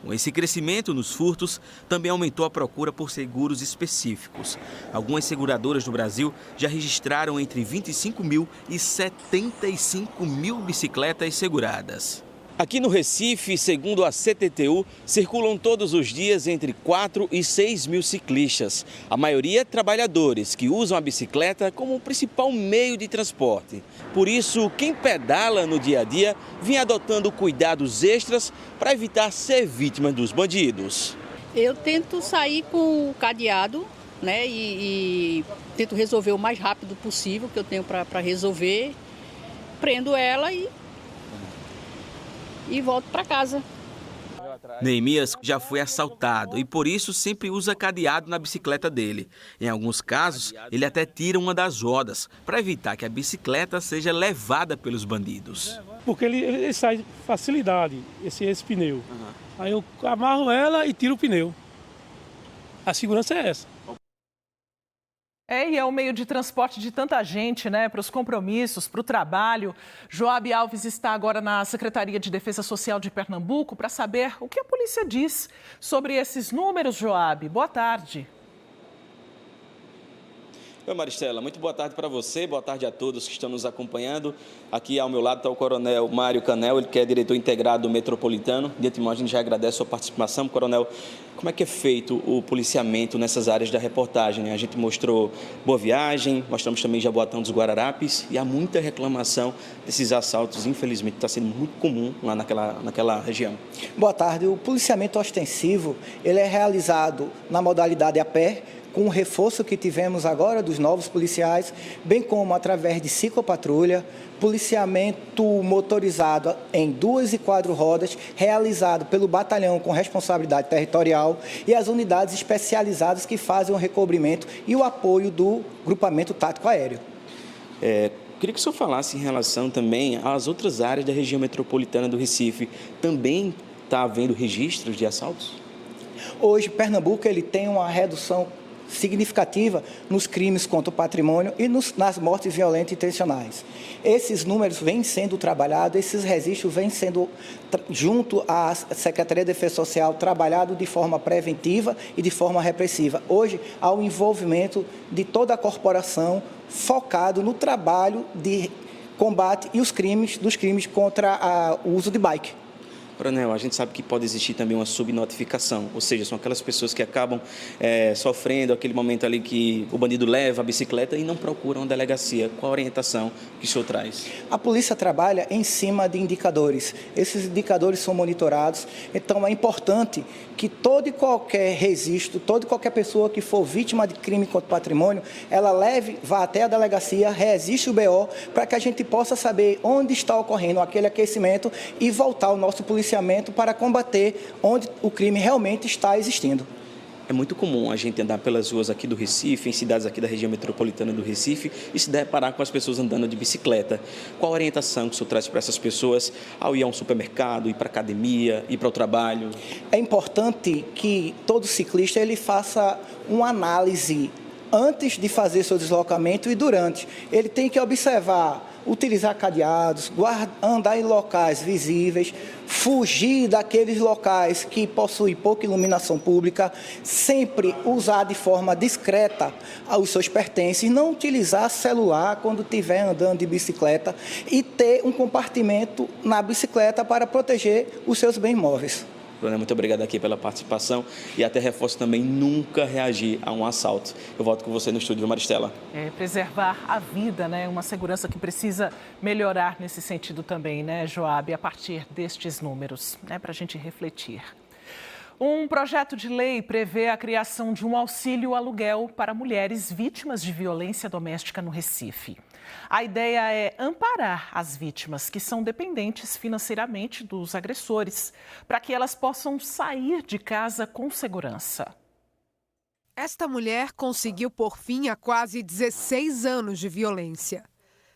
Com esse crescimento nos furtos, também aumentou a procura por seguros específicos. Algumas seguradoras do Brasil já registraram entre 25 mil e 75 mil bicicletas seguradas. Aqui no Recife, segundo a CTTU, circulam todos os dias entre 4 e 6 mil ciclistas. A maioria trabalhadores que usam a bicicleta como o principal meio de transporte. Por isso, quem pedala no dia a dia vem adotando cuidados extras para evitar ser vítima dos bandidos. Eu tento sair com o cadeado, né, e tento resolver o mais rápido possível que eu tenho para resolver. Prendo ela e volto para casa. Neemias já foi assaltado e por isso sempre usa cadeado na bicicleta dele. Em alguns casos, ele até tira uma das rodas para evitar que a bicicleta seja levada pelos bandidos. Porque ele sai facilidade, esse pneu. Aí eu amarro ela e tiro o pneu. A segurança é essa. E é um meio de transporte de tanta gente, né? Para os compromissos, para o trabalho. Joabe Alves está agora na Secretaria de Defesa Social de Pernambuco para saber o que a polícia diz sobre esses números, Joabe. Boa tarde. Oi, Maristela, muito boa tarde para você, boa tarde a todos que estão nos acompanhando. Aqui ao meu lado está o Coronel Mário Canel, ele que é diretor integrado do Metropolitano. De antemão, a gente já agradece a sua participação. Coronel, como é que é feito o policiamento nessas áreas da reportagem? A gente mostrou Boa Viagem, mostramos também Jaboatão dos Guararapes e há muita reclamação desses assaltos, infelizmente está sendo muito comum lá naquela região. Boa tarde, o policiamento ostensivo ele é realizado na modalidade a pé, com o reforço que tivemos agora dos novos policiais, bem como através de ciclopatrulha, policiamento motorizado em 2 e 4 rodas, realizado pelo batalhão com responsabilidade territorial e as unidades especializadas que fazem o recobrimento e o apoio do grupamento tático aéreo. Queria que o senhor falasse em relação também às outras áreas da região metropolitana do Recife. Também está havendo registros de assaltos? Hoje, Pernambuco ele tem uma redução significativa nos crimes contra o patrimônio e nas mortes violentas intencionais. Esses números vêm sendo trabalhados, esses registros vêm sendo, junto à Secretaria de Defesa Social, trabalhado de forma preventiva e de forma repressiva. Hoje, há o envolvimento de toda a corporação focado no trabalho de combate e dos crimes contra o uso de bike. Coronel, a gente sabe que pode existir também uma subnotificação, ou seja, são aquelas pessoas que acabam sofrendo aquele momento ali que o bandido leva a bicicleta e não procuram a delegacia. Qual a orientação que o senhor traz? A polícia trabalha em cima de indicadores. Esses indicadores são monitorados, então é importante que todo e qualquer registro, toda e qualquer pessoa que for vítima de crime contra o patrimônio, ela vá até a delegacia, registre o BO, para que a gente possa saber onde está ocorrendo aquele aquecimento e voltar ao nosso policiamento para combater onde o crime realmente está existindo. É muito comum a gente andar pelas ruas aqui do Recife, em cidades aqui da região metropolitana do Recife, e se deparar com as pessoas andando de bicicleta. Qual a orientação que o senhor traz para essas pessoas ao ir a um supermercado, ir para a academia, ir para o trabalho? É importante que todo ciclista ele faça uma análise antes de fazer seu deslocamento e durante. Ele tem que observar, utilizar cadeados, andar em locais visíveis, fugir daqueles locais que possuem pouca iluminação pública, sempre usar de forma discreta os seus pertences, não utilizar celular quando estiver andando de bicicleta e ter um compartimento na bicicleta para proteger os seus bens móveis. Muito obrigado aqui pela participação e até reforço também nunca reagir a um assalto. Eu volto com você no estúdio, Maristela. Preservar a vida, né? Uma segurança que precisa melhorar nesse sentido também, né, Joab, a partir destes números, né, para a gente refletir. Um projeto de lei prevê a criação de um auxílio aluguel para mulheres vítimas de violência doméstica no Recife. A ideia é amparar as vítimas que são dependentes financeiramente dos agressores, para que elas possam sair de casa com segurança. Esta mulher conseguiu pôr fim a quase 16 anos de violência.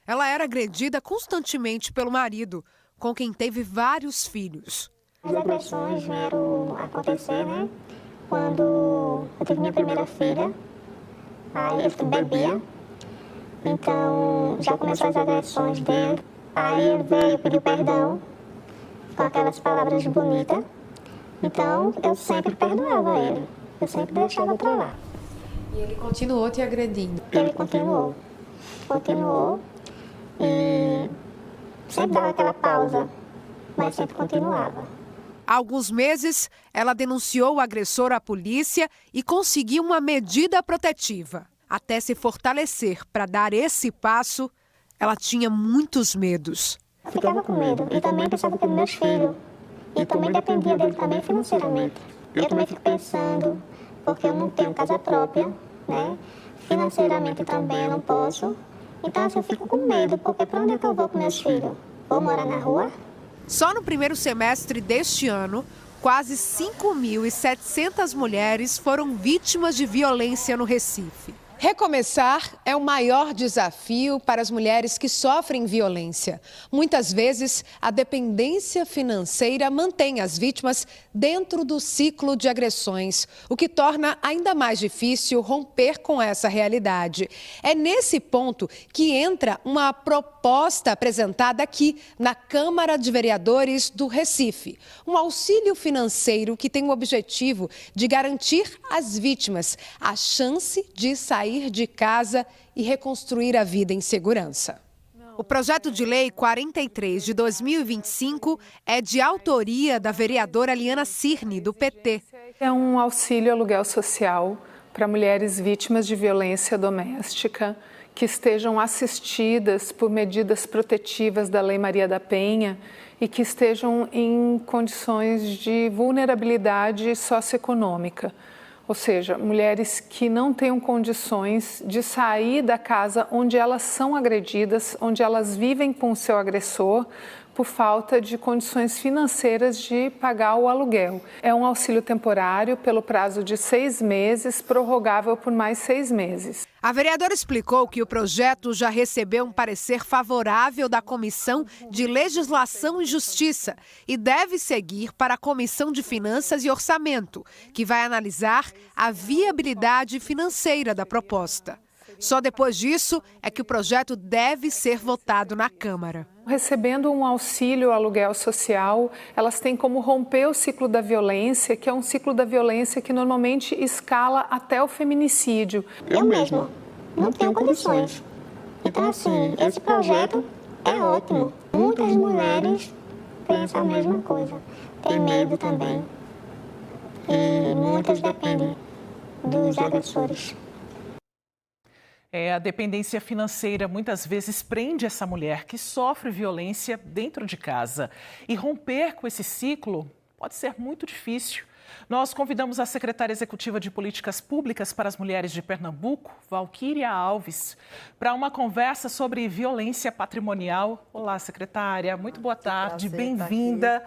Ela era agredida constantemente pelo marido, com quem teve vários filhos. As agressões vieram acontecer, né? Quando eu tive minha primeira filha, aí ele bebia. Então, já começou as agressões dele. Aí ele veio pedir perdão, com aquelas palavras bonitas. Então, eu sempre perdoava ele. Eu sempre deixava pra lá. E ele continuou te agredindo? Ele continuou. Continuou. E sempre dava aquela pausa, mas sempre continuava. Há alguns meses, ela denunciou o agressor à polícia e conseguiu uma medida protetiva. Até se fortalecer para dar esse passo, ela tinha muitos medos. Ficava com medo e também pensava pelos meus filhos. E também dependia dele também financeiramente. Eu também fico pensando, porque eu não tenho casa própria, né? Financeiramente também eu não posso. Então assim, eu fico com medo, porque para onde é que eu vou com meus filhos? Vou morar na rua? Só no primeiro semestre deste ano, quase 5.700 mulheres foram vítimas de violência no Recife. Recomeçar é o maior desafio para as mulheres que sofrem violência. Muitas vezes, a dependência financeira mantém as vítimas dentro do ciclo de agressões, o que torna ainda mais difícil romper com essa realidade. É nesse ponto que entra uma proposta apresentada aqui na Câmara de Vereadores do Recife. Um auxílio financeiro que tem o objetivo de garantir às vítimas a chance de sair de casa e reconstruir a vida em segurança. O projeto de lei 43 de 2025 é de autoria da vereadora Liana Cirne, do PT. É um auxílio aluguel social para mulheres vítimas de violência doméstica que estejam assistidas por medidas protetivas da Lei Maria da Penha e que estejam em condições de vulnerabilidade socioeconômica. ou seja, mulheres que não tenham condições de sair da casa onde elas são agredidas, onde elas vivem com o seu agressor, por falta de condições financeiras de pagar o aluguel. É um auxílio temporário pelo prazo de 6 meses, prorrogável por mais 6 meses. A vereadora explicou que o projeto já recebeu um parecer favorável da Comissão de Legislação e Justiça e deve seguir para a Comissão de Finanças e Orçamento, que vai analisar a viabilidade financeira da proposta. Só depois disso é que o projeto deve ser votado na Câmara. Recebendo um auxílio aluguel social, elas têm como romper o ciclo da violência, que é um ciclo da violência que normalmente escala até o feminicídio. Eu mesma não tenho condições. Então, assim, esse projeto é ótimo. Muitas mulheres pensam a mesma coisa. Tem medo também. E muitas dependem dos agressores. A dependência financeira muitas vezes prende essa mulher que sofre violência dentro de casa. E romper com esse ciclo pode ser muito difícil. Nós convidamos a secretária executiva de Políticas Públicas para as Mulheres de Pernambuco, Valquíria Alves, para uma conversa sobre violência patrimonial. Olá, secretária. Muito boa tarde. Bem-vinda.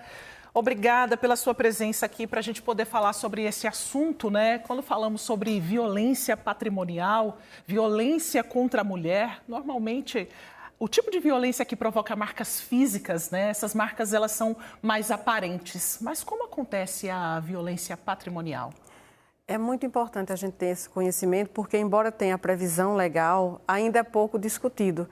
Obrigada pela sua presença aqui para a gente poder falar sobre esse assunto, né? Quando falamos sobre violência patrimonial, violência contra a mulher, normalmente o tipo de violência que provoca marcas físicas, né? Essas marcas elas são mais aparentes. Mas como acontece a violência patrimonial? É muito importante a gente ter esse conhecimento, porque embora tenha a previsão legal, ainda é pouco discutido.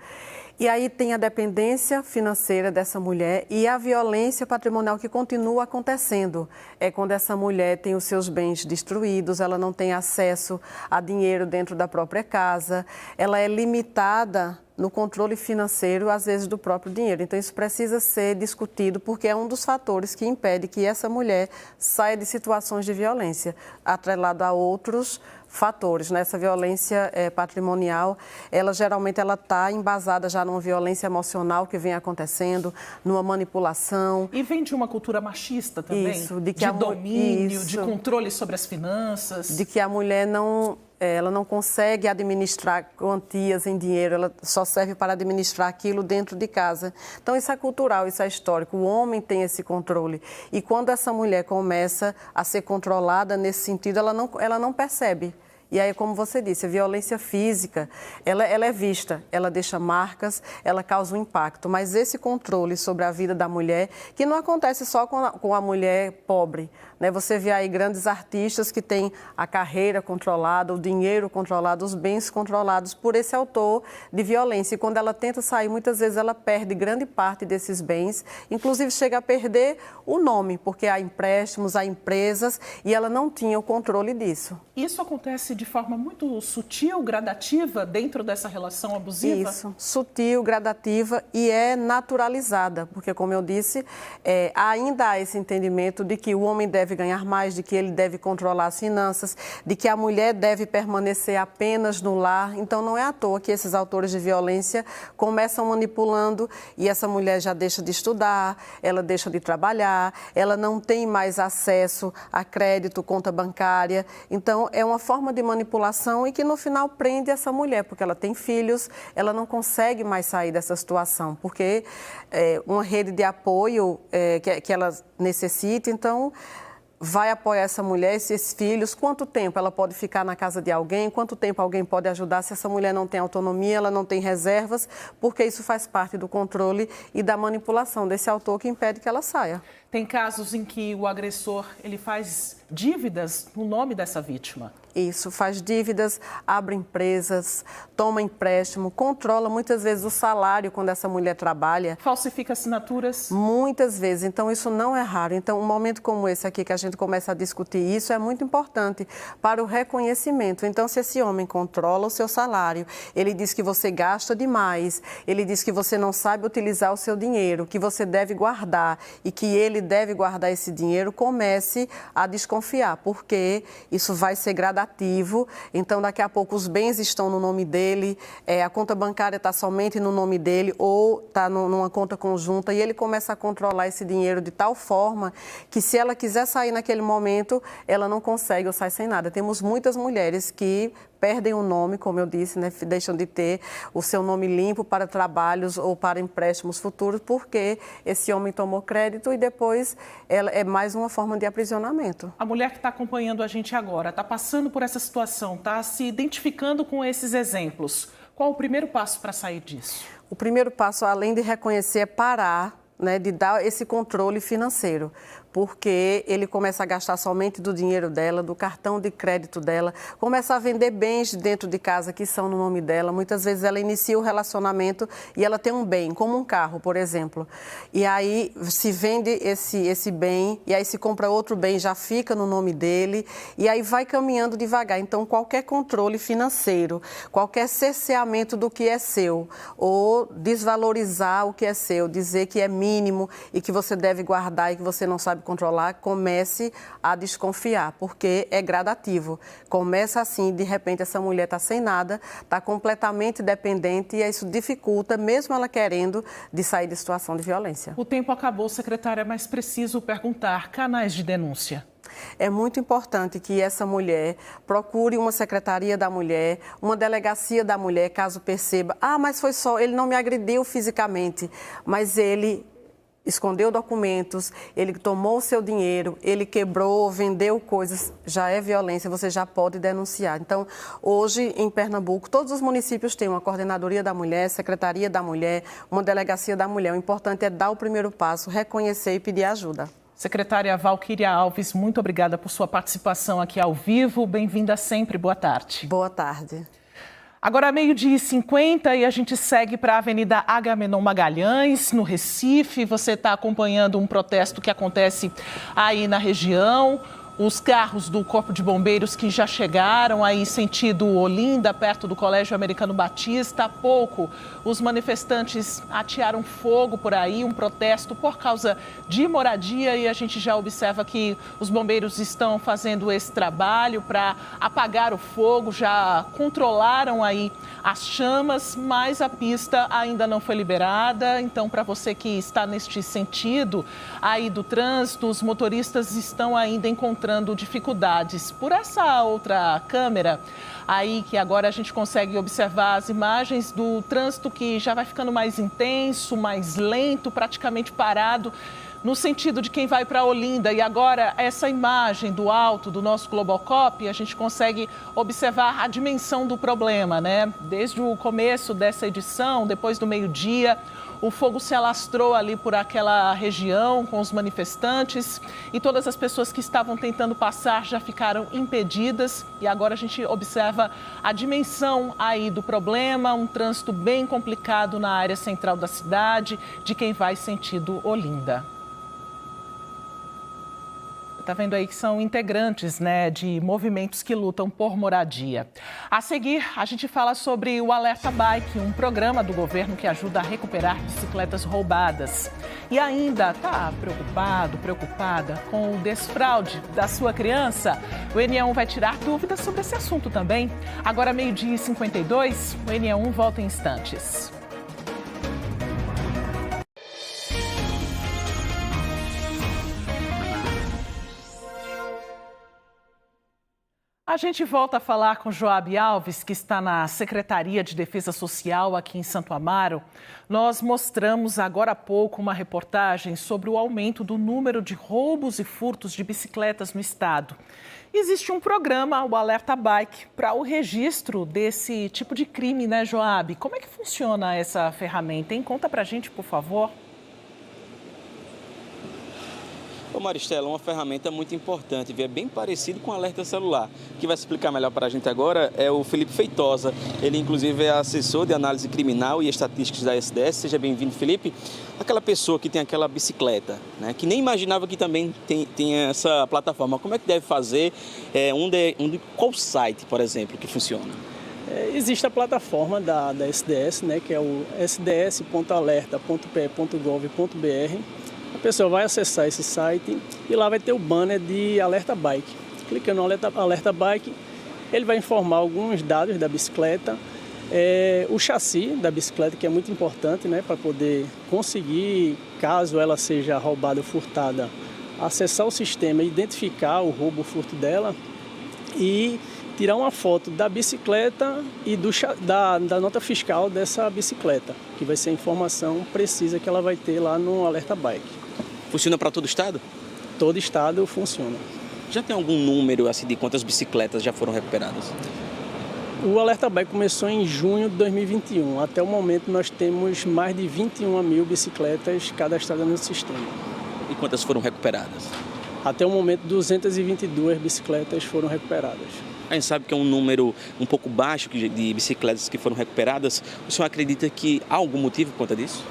E aí tem a dependência financeira dessa mulher e a violência patrimonial que continua acontecendo. É quando essa mulher tem os seus bens destruídos, ela não tem acesso a dinheiro dentro da própria casa, ela é limitada no controle financeiro, às vezes, do próprio dinheiro. Então, isso precisa ser discutido, porque é um dos fatores que impede que essa mulher saia de situações de violência, atrelado a outros fatores. Essa violência patrimonial, ela geralmente está embasada já numa violência emocional que vem acontecendo, numa manipulação. E vem de uma cultura machista também? Isso, de domínio, de controle sobre as finanças. De que a mulher ela não consegue administrar quantias em dinheiro, ela só serve para administrar aquilo dentro de casa. Então, isso é cultural, isso é histórico. O homem tem esse controle. E quando essa mulher começa a ser controlada nesse sentido, ela não percebe. E aí, como você disse, a violência física, ela é vista, ela deixa marcas, ela causa um impacto. Mas esse controle sobre a vida da mulher, que não acontece só com a mulher pobre, né? Você vê aí grandes artistas que têm a carreira controlada, o dinheiro controlado, os bens controlados por esse autor de violência. E quando ela tenta sair, muitas vezes ela perde grande parte desses bens, inclusive chega a perder o nome, porque há empréstimos, há empresas, e ela não tinha o controle disso. Isso acontece de forma muito sutil, gradativa, dentro dessa relação abusiva? Isso, sutil, gradativa e é naturalizada, porque, como eu disse, ainda há esse entendimento de que o homem deve ganhar mais, de que ele deve controlar as finanças, de que a mulher deve permanecer apenas no lar. Então, não é à toa que esses autores de violência começam manipulando e essa mulher já deixa de estudar, ela deixa de trabalhar, ela não tem mais acesso a crédito, conta bancária. Então, é uma forma de manipulação e que no final prende essa mulher, porque ela tem filhos, ela não consegue mais sair dessa situação, porque uma rede de apoio que ela necessita, então vai apoiar essa mulher, esses filhos, quanto tempo ela pode ficar na casa de alguém, quanto tempo alguém pode ajudar se essa mulher não tem autonomia, ela não tem reservas, porque isso faz parte do controle e da manipulação desse autor que impede que ela saia. Tem casos em que o agressor ele faz dívidas no nome dessa vítima. Isso, faz dívidas, abre empresas, toma empréstimo, controla muitas vezes o salário quando essa mulher trabalha. Falsifica assinaturas? Muitas vezes, então isso não é raro. Então, um momento como esse aqui que a gente começa a discutir isso é muito importante para o reconhecimento. Então, se esse homem controla o seu salário, ele diz que você gasta demais, ele diz que você não sabe utilizar o seu dinheiro, que você deve guardar e que ele deve guardar esse dinheiro, comece a desconfiar, porque isso vai ser gradativo. gradativo, então daqui a pouco os bens estão no nome dele, a conta bancária está somente no nome dele ou está numa conta conjunta e ele começa a controlar esse dinheiro de tal forma que se ela quiser sair naquele momento, ela não consegue ou sai sem nada. Temos muitas mulheres que perdem o nome, como eu disse, né? Deixam de ter o seu nome limpo para trabalhos ou para empréstimos futuros, porque esse homem tomou crédito e depois ela é mais uma forma de aprisionamento. A mulher que está acompanhando a gente agora, está passando por essa situação, está se identificando com esses exemplos. Qual o primeiro passo para sair disso? O primeiro passo, além de reconhecer, é parar, né, de dar esse controle financeiro, porque ele começa a gastar somente do dinheiro dela, do cartão de crédito dela, começa a vender bens dentro de casa que são no nome dela. Muitas vezes ela inicia o relacionamento e ela tem um bem, como um carro, por exemplo. E aí se vende esse bem e aí se compra outro bem, já fica no nome dele e aí vai caminhando devagar. Então qualquer controle financeiro, qualquer cerceamento do que é seu ou desvalorizar o que é seu, dizer que é mínimo e que você deve guardar e que você não sabe controlar, comece a desconfiar, porque é gradativo. Começa assim, de repente essa mulher está sem nada, está completamente dependente e isso dificulta, mesmo ela querendo, de sair de situação de violência. O tempo acabou, secretária, mas preciso perguntar, canais de denúncia? É muito importante que essa mulher procure uma secretaria da mulher, uma delegacia da mulher, caso perceba, mas foi só, ele não me agrediu fisicamente, mas ele escondeu documentos, ele tomou o seu dinheiro, ele quebrou, vendeu coisas, já é violência, você já pode denunciar. Então, hoje em Pernambuco, todos os municípios têm uma coordenadoria da mulher, secretaria da mulher, uma delegacia da mulher. O importante é dar o primeiro passo, reconhecer e pedir ajuda. Secretária Valquíria Alves, muito obrigada por sua participação aqui ao vivo. Bem-vinda sempre. Boa tarde. Boa tarde. Agora, 12h50 e a gente segue para a Avenida Agamenon Magalhães, no Recife. Você está acompanhando um protesto que acontece aí na região. Os carros do Corpo de Bombeiros que já chegaram aí sentido Olinda, perto do Colégio Americano Batista. Há pouco, os manifestantes atearam fogo por aí, um protesto por causa de moradia. E a gente já observa que os bombeiros estão fazendo esse trabalho para apagar o fogo, já controlaram aí as chamas, mas a pista ainda não foi liberada. Então, para você que está neste sentido aí do trânsito, os motoristas estão ainda encontrando dificuldades. Por essa outra câmera aí, que agora a gente consegue observar as imagens do trânsito que já vai ficando mais intenso, mais lento, praticamente parado, no sentido de quem vai para Olinda. E agora, essa imagem do alto do nosso Globocop, a gente consegue observar a dimensão do problema, né? Desde o começo dessa edição, depois do meio-dia, o fogo se alastrou ali por aquela região com os manifestantes e todas as pessoas que estavam tentando passar já ficaram impedidas. E agora a gente observa a dimensão aí do problema, um trânsito bem complicado na área central da cidade, de quem vai sentido Olinda. Está vendo aí que são integrantes, né, de movimentos que lutam por moradia. A seguir, a gente fala sobre o Alerta Bike, um programa do governo que ajuda a recuperar bicicletas roubadas. E ainda está preocupada com o desfraude da sua criança? O NE1 vai tirar dúvidas sobre esse assunto também. Agora, 12h52, o NE1 volta em instantes. A gente volta a falar com Joabe Alves, que está na Secretaria de Defesa Social aqui em Santo Amaro. Nós mostramos agora há pouco uma reportagem sobre o aumento do número de roubos e furtos de bicicletas no estado. Existe um programa, o Alerta Bike, para o registro desse tipo de crime, né, Joabe? Como é que funciona essa ferramenta, hein? Conta pra gente, por favor. Ô Maristela, uma ferramenta muito importante, é bem parecido com o alerta celular. Que vai explicar melhor para a gente agora é o Felipe Feitosa. Ele, inclusive, é assessor de análise criminal e estatísticas da SDS. Seja bem-vindo, Felipe. Aquela pessoa que tem aquela bicicleta, né, que nem imaginava que também tem essa plataforma. Como é que deve fazer? Qual site, por exemplo, que funciona? Existe a plataforma da SDS, né, que é o sds.alerta.pe.gov.br. A pessoa vai acessar esse site e lá vai ter o banner de Alerta Bike. Clicando no Alerta Bike, Ele vai informar alguns dados da bicicleta, o chassi da bicicleta, que é muito importante, né, para poder conseguir, caso ela seja roubada ou furtada, acessar o sistema, identificar o roubo ou furto dela e tirar uma foto da bicicleta e da nota fiscal dessa bicicleta, que vai ser a informação precisa que ela vai ter lá no Alerta Bike. Funciona para todo o estado? Todo estado funciona. Já tem algum número assim, de quantas bicicletas já foram recuperadas? O Alerta Bike começou em junho de 2021. Até o momento nós temos mais de 21 mil bicicletas cadastradas no sistema. E quantas foram recuperadas? Até o momento 222 bicicletas foram recuperadas. A gente sabe que é um número um pouco baixo de bicicletas que foram recuperadas. O senhor acredita que há algum motivo por conta disso?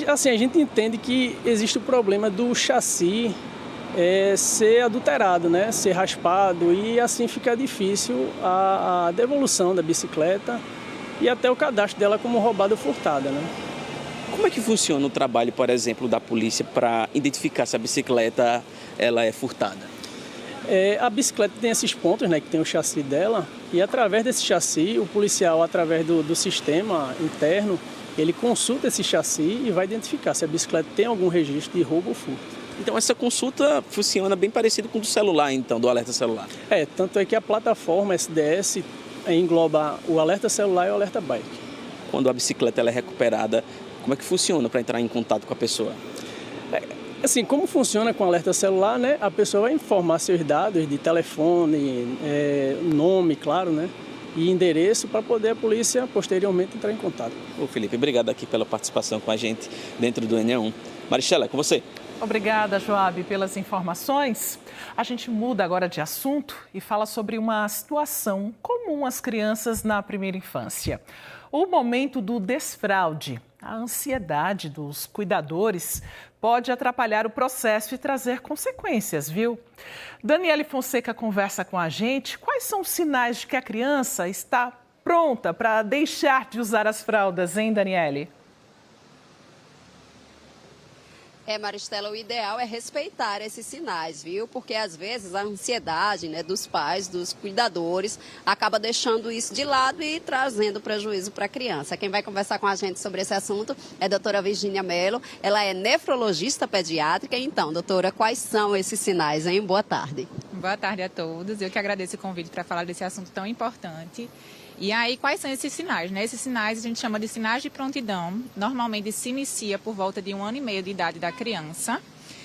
Assim, a gente entende que existe o problema do chassi ser adulterado, né? Ser raspado, e assim fica difícil a devolução da bicicleta e até o cadastro dela como roubada ou furtada, né? Como é que funciona o trabalho, por exemplo, da polícia para identificar se a bicicleta ela é furtada? A bicicleta tem esses pontos, né, que tem o chassi dela, e através desse chassi, o policial, através do sistema interno, ele consulta esse chassi e vai identificar se a bicicleta tem algum registro de roubo ou furto. Então essa consulta funciona bem parecido com o do celular, então, do alerta celular? Tanto é que a plataforma SDS engloba o alerta celular e o alerta bike. Quando a bicicleta ela é recuperada, como é que funciona para entrar em contato com a pessoa? Assim, como funciona com o alerta celular, né? A pessoa vai informar seus dados de telefone, nome, claro, né? E endereço para poder a polícia posteriormente entrar em contato. Ô Felipe, obrigado aqui pela participação com a gente dentro do NE1. Maristela, é com você. Obrigada, Joab, pelas informações. A gente muda agora de assunto e fala sobre uma situação comum às crianças na primeira infância. O momento do desfraude. A ansiedade dos cuidadores pode atrapalhar o processo e trazer consequências, viu? Daniele Fonseca conversa com a gente. Quais são os sinais de que a criança está pronta para deixar de usar as fraldas, hein, Daniele? Maristela, o ideal é respeitar esses sinais, viu? Porque às vezes a ansiedade, né, dos pais, dos cuidadores, acaba deixando isso de lado e trazendo prejuízo para a criança. Quem vai conversar com a gente sobre esse assunto é a doutora Virgínia Mello. Ela é nefrologista pediátrica. Então, doutora, quais são esses sinais, hein? Boa tarde. Boa tarde a todos. Eu que agradeço o convite para falar desse assunto tão importante. E aí, quais são esses sinais, né? Esses sinais a gente chama de sinais de prontidão. Normalmente se inicia por volta de 1 ano e meio de idade da criança.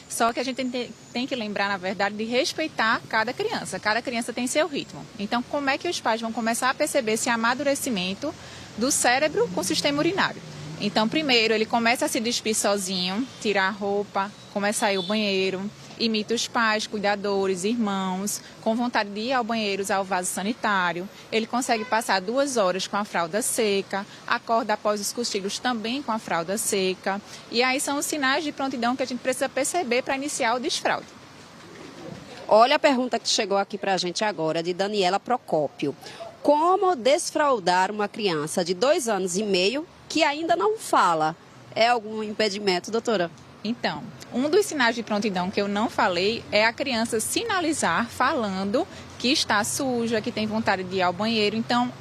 Só que a gente tem que lembrar, na verdade, de respeitar cada criança. Cada criança tem seu ritmo. Então, como é que os pais vão começar a perceber esse amadurecimento do cérebro com o sistema urinário? Então, primeiro, ele começa a se despir sozinho, tirar a roupa, começa a ir ao banheiro, imita os pais, cuidadores, irmãos, com vontade de ir ao banheiro, usar o vaso sanitário. Ele consegue passar 2 horas com a fralda seca, acorda após os cochilos também com a fralda seca. E aí são os sinais de prontidão que a gente precisa perceber para iniciar o desfraude. Olha a pergunta que chegou aqui para a gente agora, de Daniela Procópio. Como desfraudar uma criança de 2 anos e meio que ainda não fala? É algum impedimento, doutora? Então, um dos sinais de prontidão que eu não falei é a criança sinalizar falando que está suja, que tem vontade de ir ao banheiro. Então,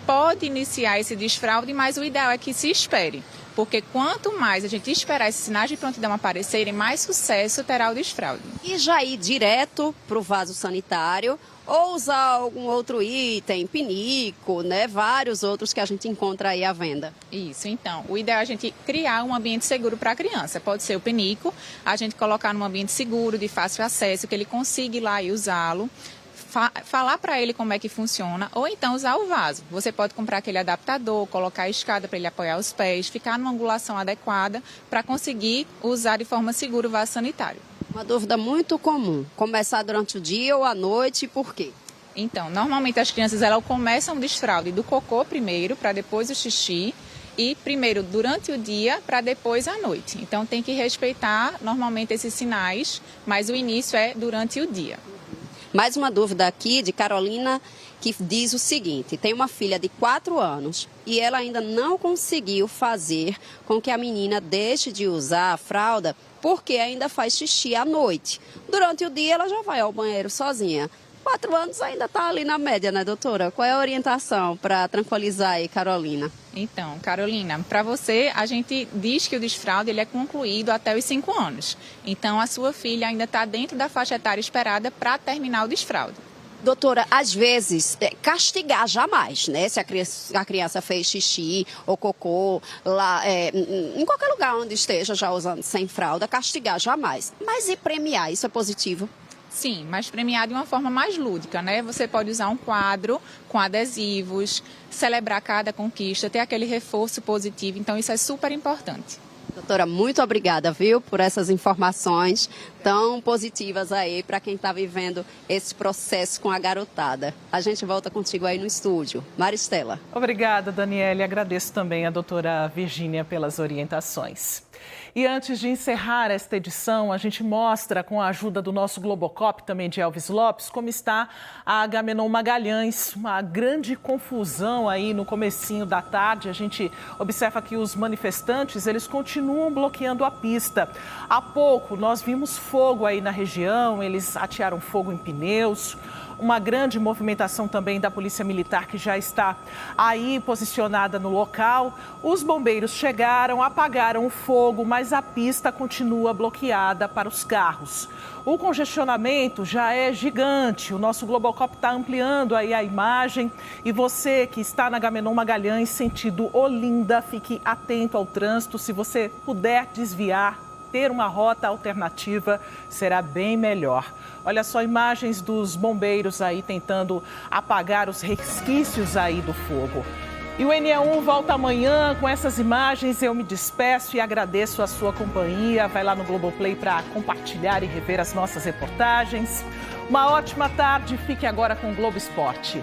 pode iniciar esse desfraude, mas o ideal é que se espere. Porque quanto mais a gente esperar esses sinais de prontidão aparecerem, mais sucesso terá o desfraude. E já ir direto para o vaso sanitário ou usar algum outro item, pinico, né? Vários outros que a gente encontra aí à venda. Isso, então. O ideal é a gente criar um ambiente seguro para a criança. Pode ser o pinico, a gente colocar num ambiente seguro, de fácil acesso, que ele consiga ir lá e usá-lo. Falar para ele como é que funciona, ou então usar o vaso. Você pode comprar aquele adaptador, colocar a escada para ele apoiar os pés, ficar numa angulação adequada para conseguir usar de forma segura o vaso sanitário. Uma dúvida muito comum, começar durante o dia ou à noite, por quê? Então, normalmente as crianças elas começam o desfraude do cocô primeiro, para depois o xixi, e primeiro durante o dia, para depois à noite. Então tem que respeitar normalmente esses sinais, mas o início é durante o dia. Mais uma dúvida aqui de Carolina, que diz o seguinte: tem uma filha de 4 anos e ela ainda não conseguiu fazer com que a menina deixe de usar a fralda porque ainda faz xixi à noite. Durante o dia ela já vai ao banheiro sozinha. 4 anos ainda está ali na média, né, doutora? Qual é a orientação para tranquilizar aí, Carolina? Então, Carolina, para você, a gente diz que o desfraude ele é concluído até os 5 anos. Então, a sua filha ainda está dentro da faixa etária esperada para terminar o desfraude. Doutora, às vezes, castigar jamais, né? Se a criança fez xixi ou cocô lá, em qualquer lugar onde esteja já usando sem fralda, castigar jamais. Mas e premiar, isso é positivo? Sim, mas premiar de uma forma mais lúdica, né? Você pode usar um quadro com adesivos, celebrar cada conquista, ter aquele reforço positivo, então isso é super importante. Doutora, muito obrigada, viu, por essas informações tão positivas aí para quem está vivendo esse processo com a garotada. A gente volta contigo aí no estúdio. Maristela. Obrigada, Daniele. Agradeço também a doutora Virgínia pelas orientações. E antes de encerrar esta edição, a gente mostra, com a ajuda do nosso Globocop, também de Elvis Lopes, como está a Agamenon Magalhães. Uma grande confusão aí no comecinho da tarde. A gente observa que os manifestantes, eles continuam bloqueando a pista. Há pouco, nós vimos fogo aí na região, eles atearam fogo em pneus. Uma grande movimentação também da Polícia Militar, que já está aí posicionada no local. Os bombeiros chegaram, apagaram o fogo, mas a pista continua bloqueada para os carros. O congestionamento já é gigante. O nosso Globocop está ampliando aí a imagem. E você que está na Agamenon Magalhães, sentido Olinda, fique atento ao trânsito. Se você puder desviar, ter uma rota alternativa, será bem melhor. Olha só, imagens dos bombeiros aí tentando apagar os resquícios aí do fogo. E o NE1 volta amanhã com essas imagens. Eu me despeço e agradeço a sua companhia. Vai lá no Globoplay para compartilhar e rever as nossas reportagens. Uma ótima tarde. Fique agora com o Globo Esporte.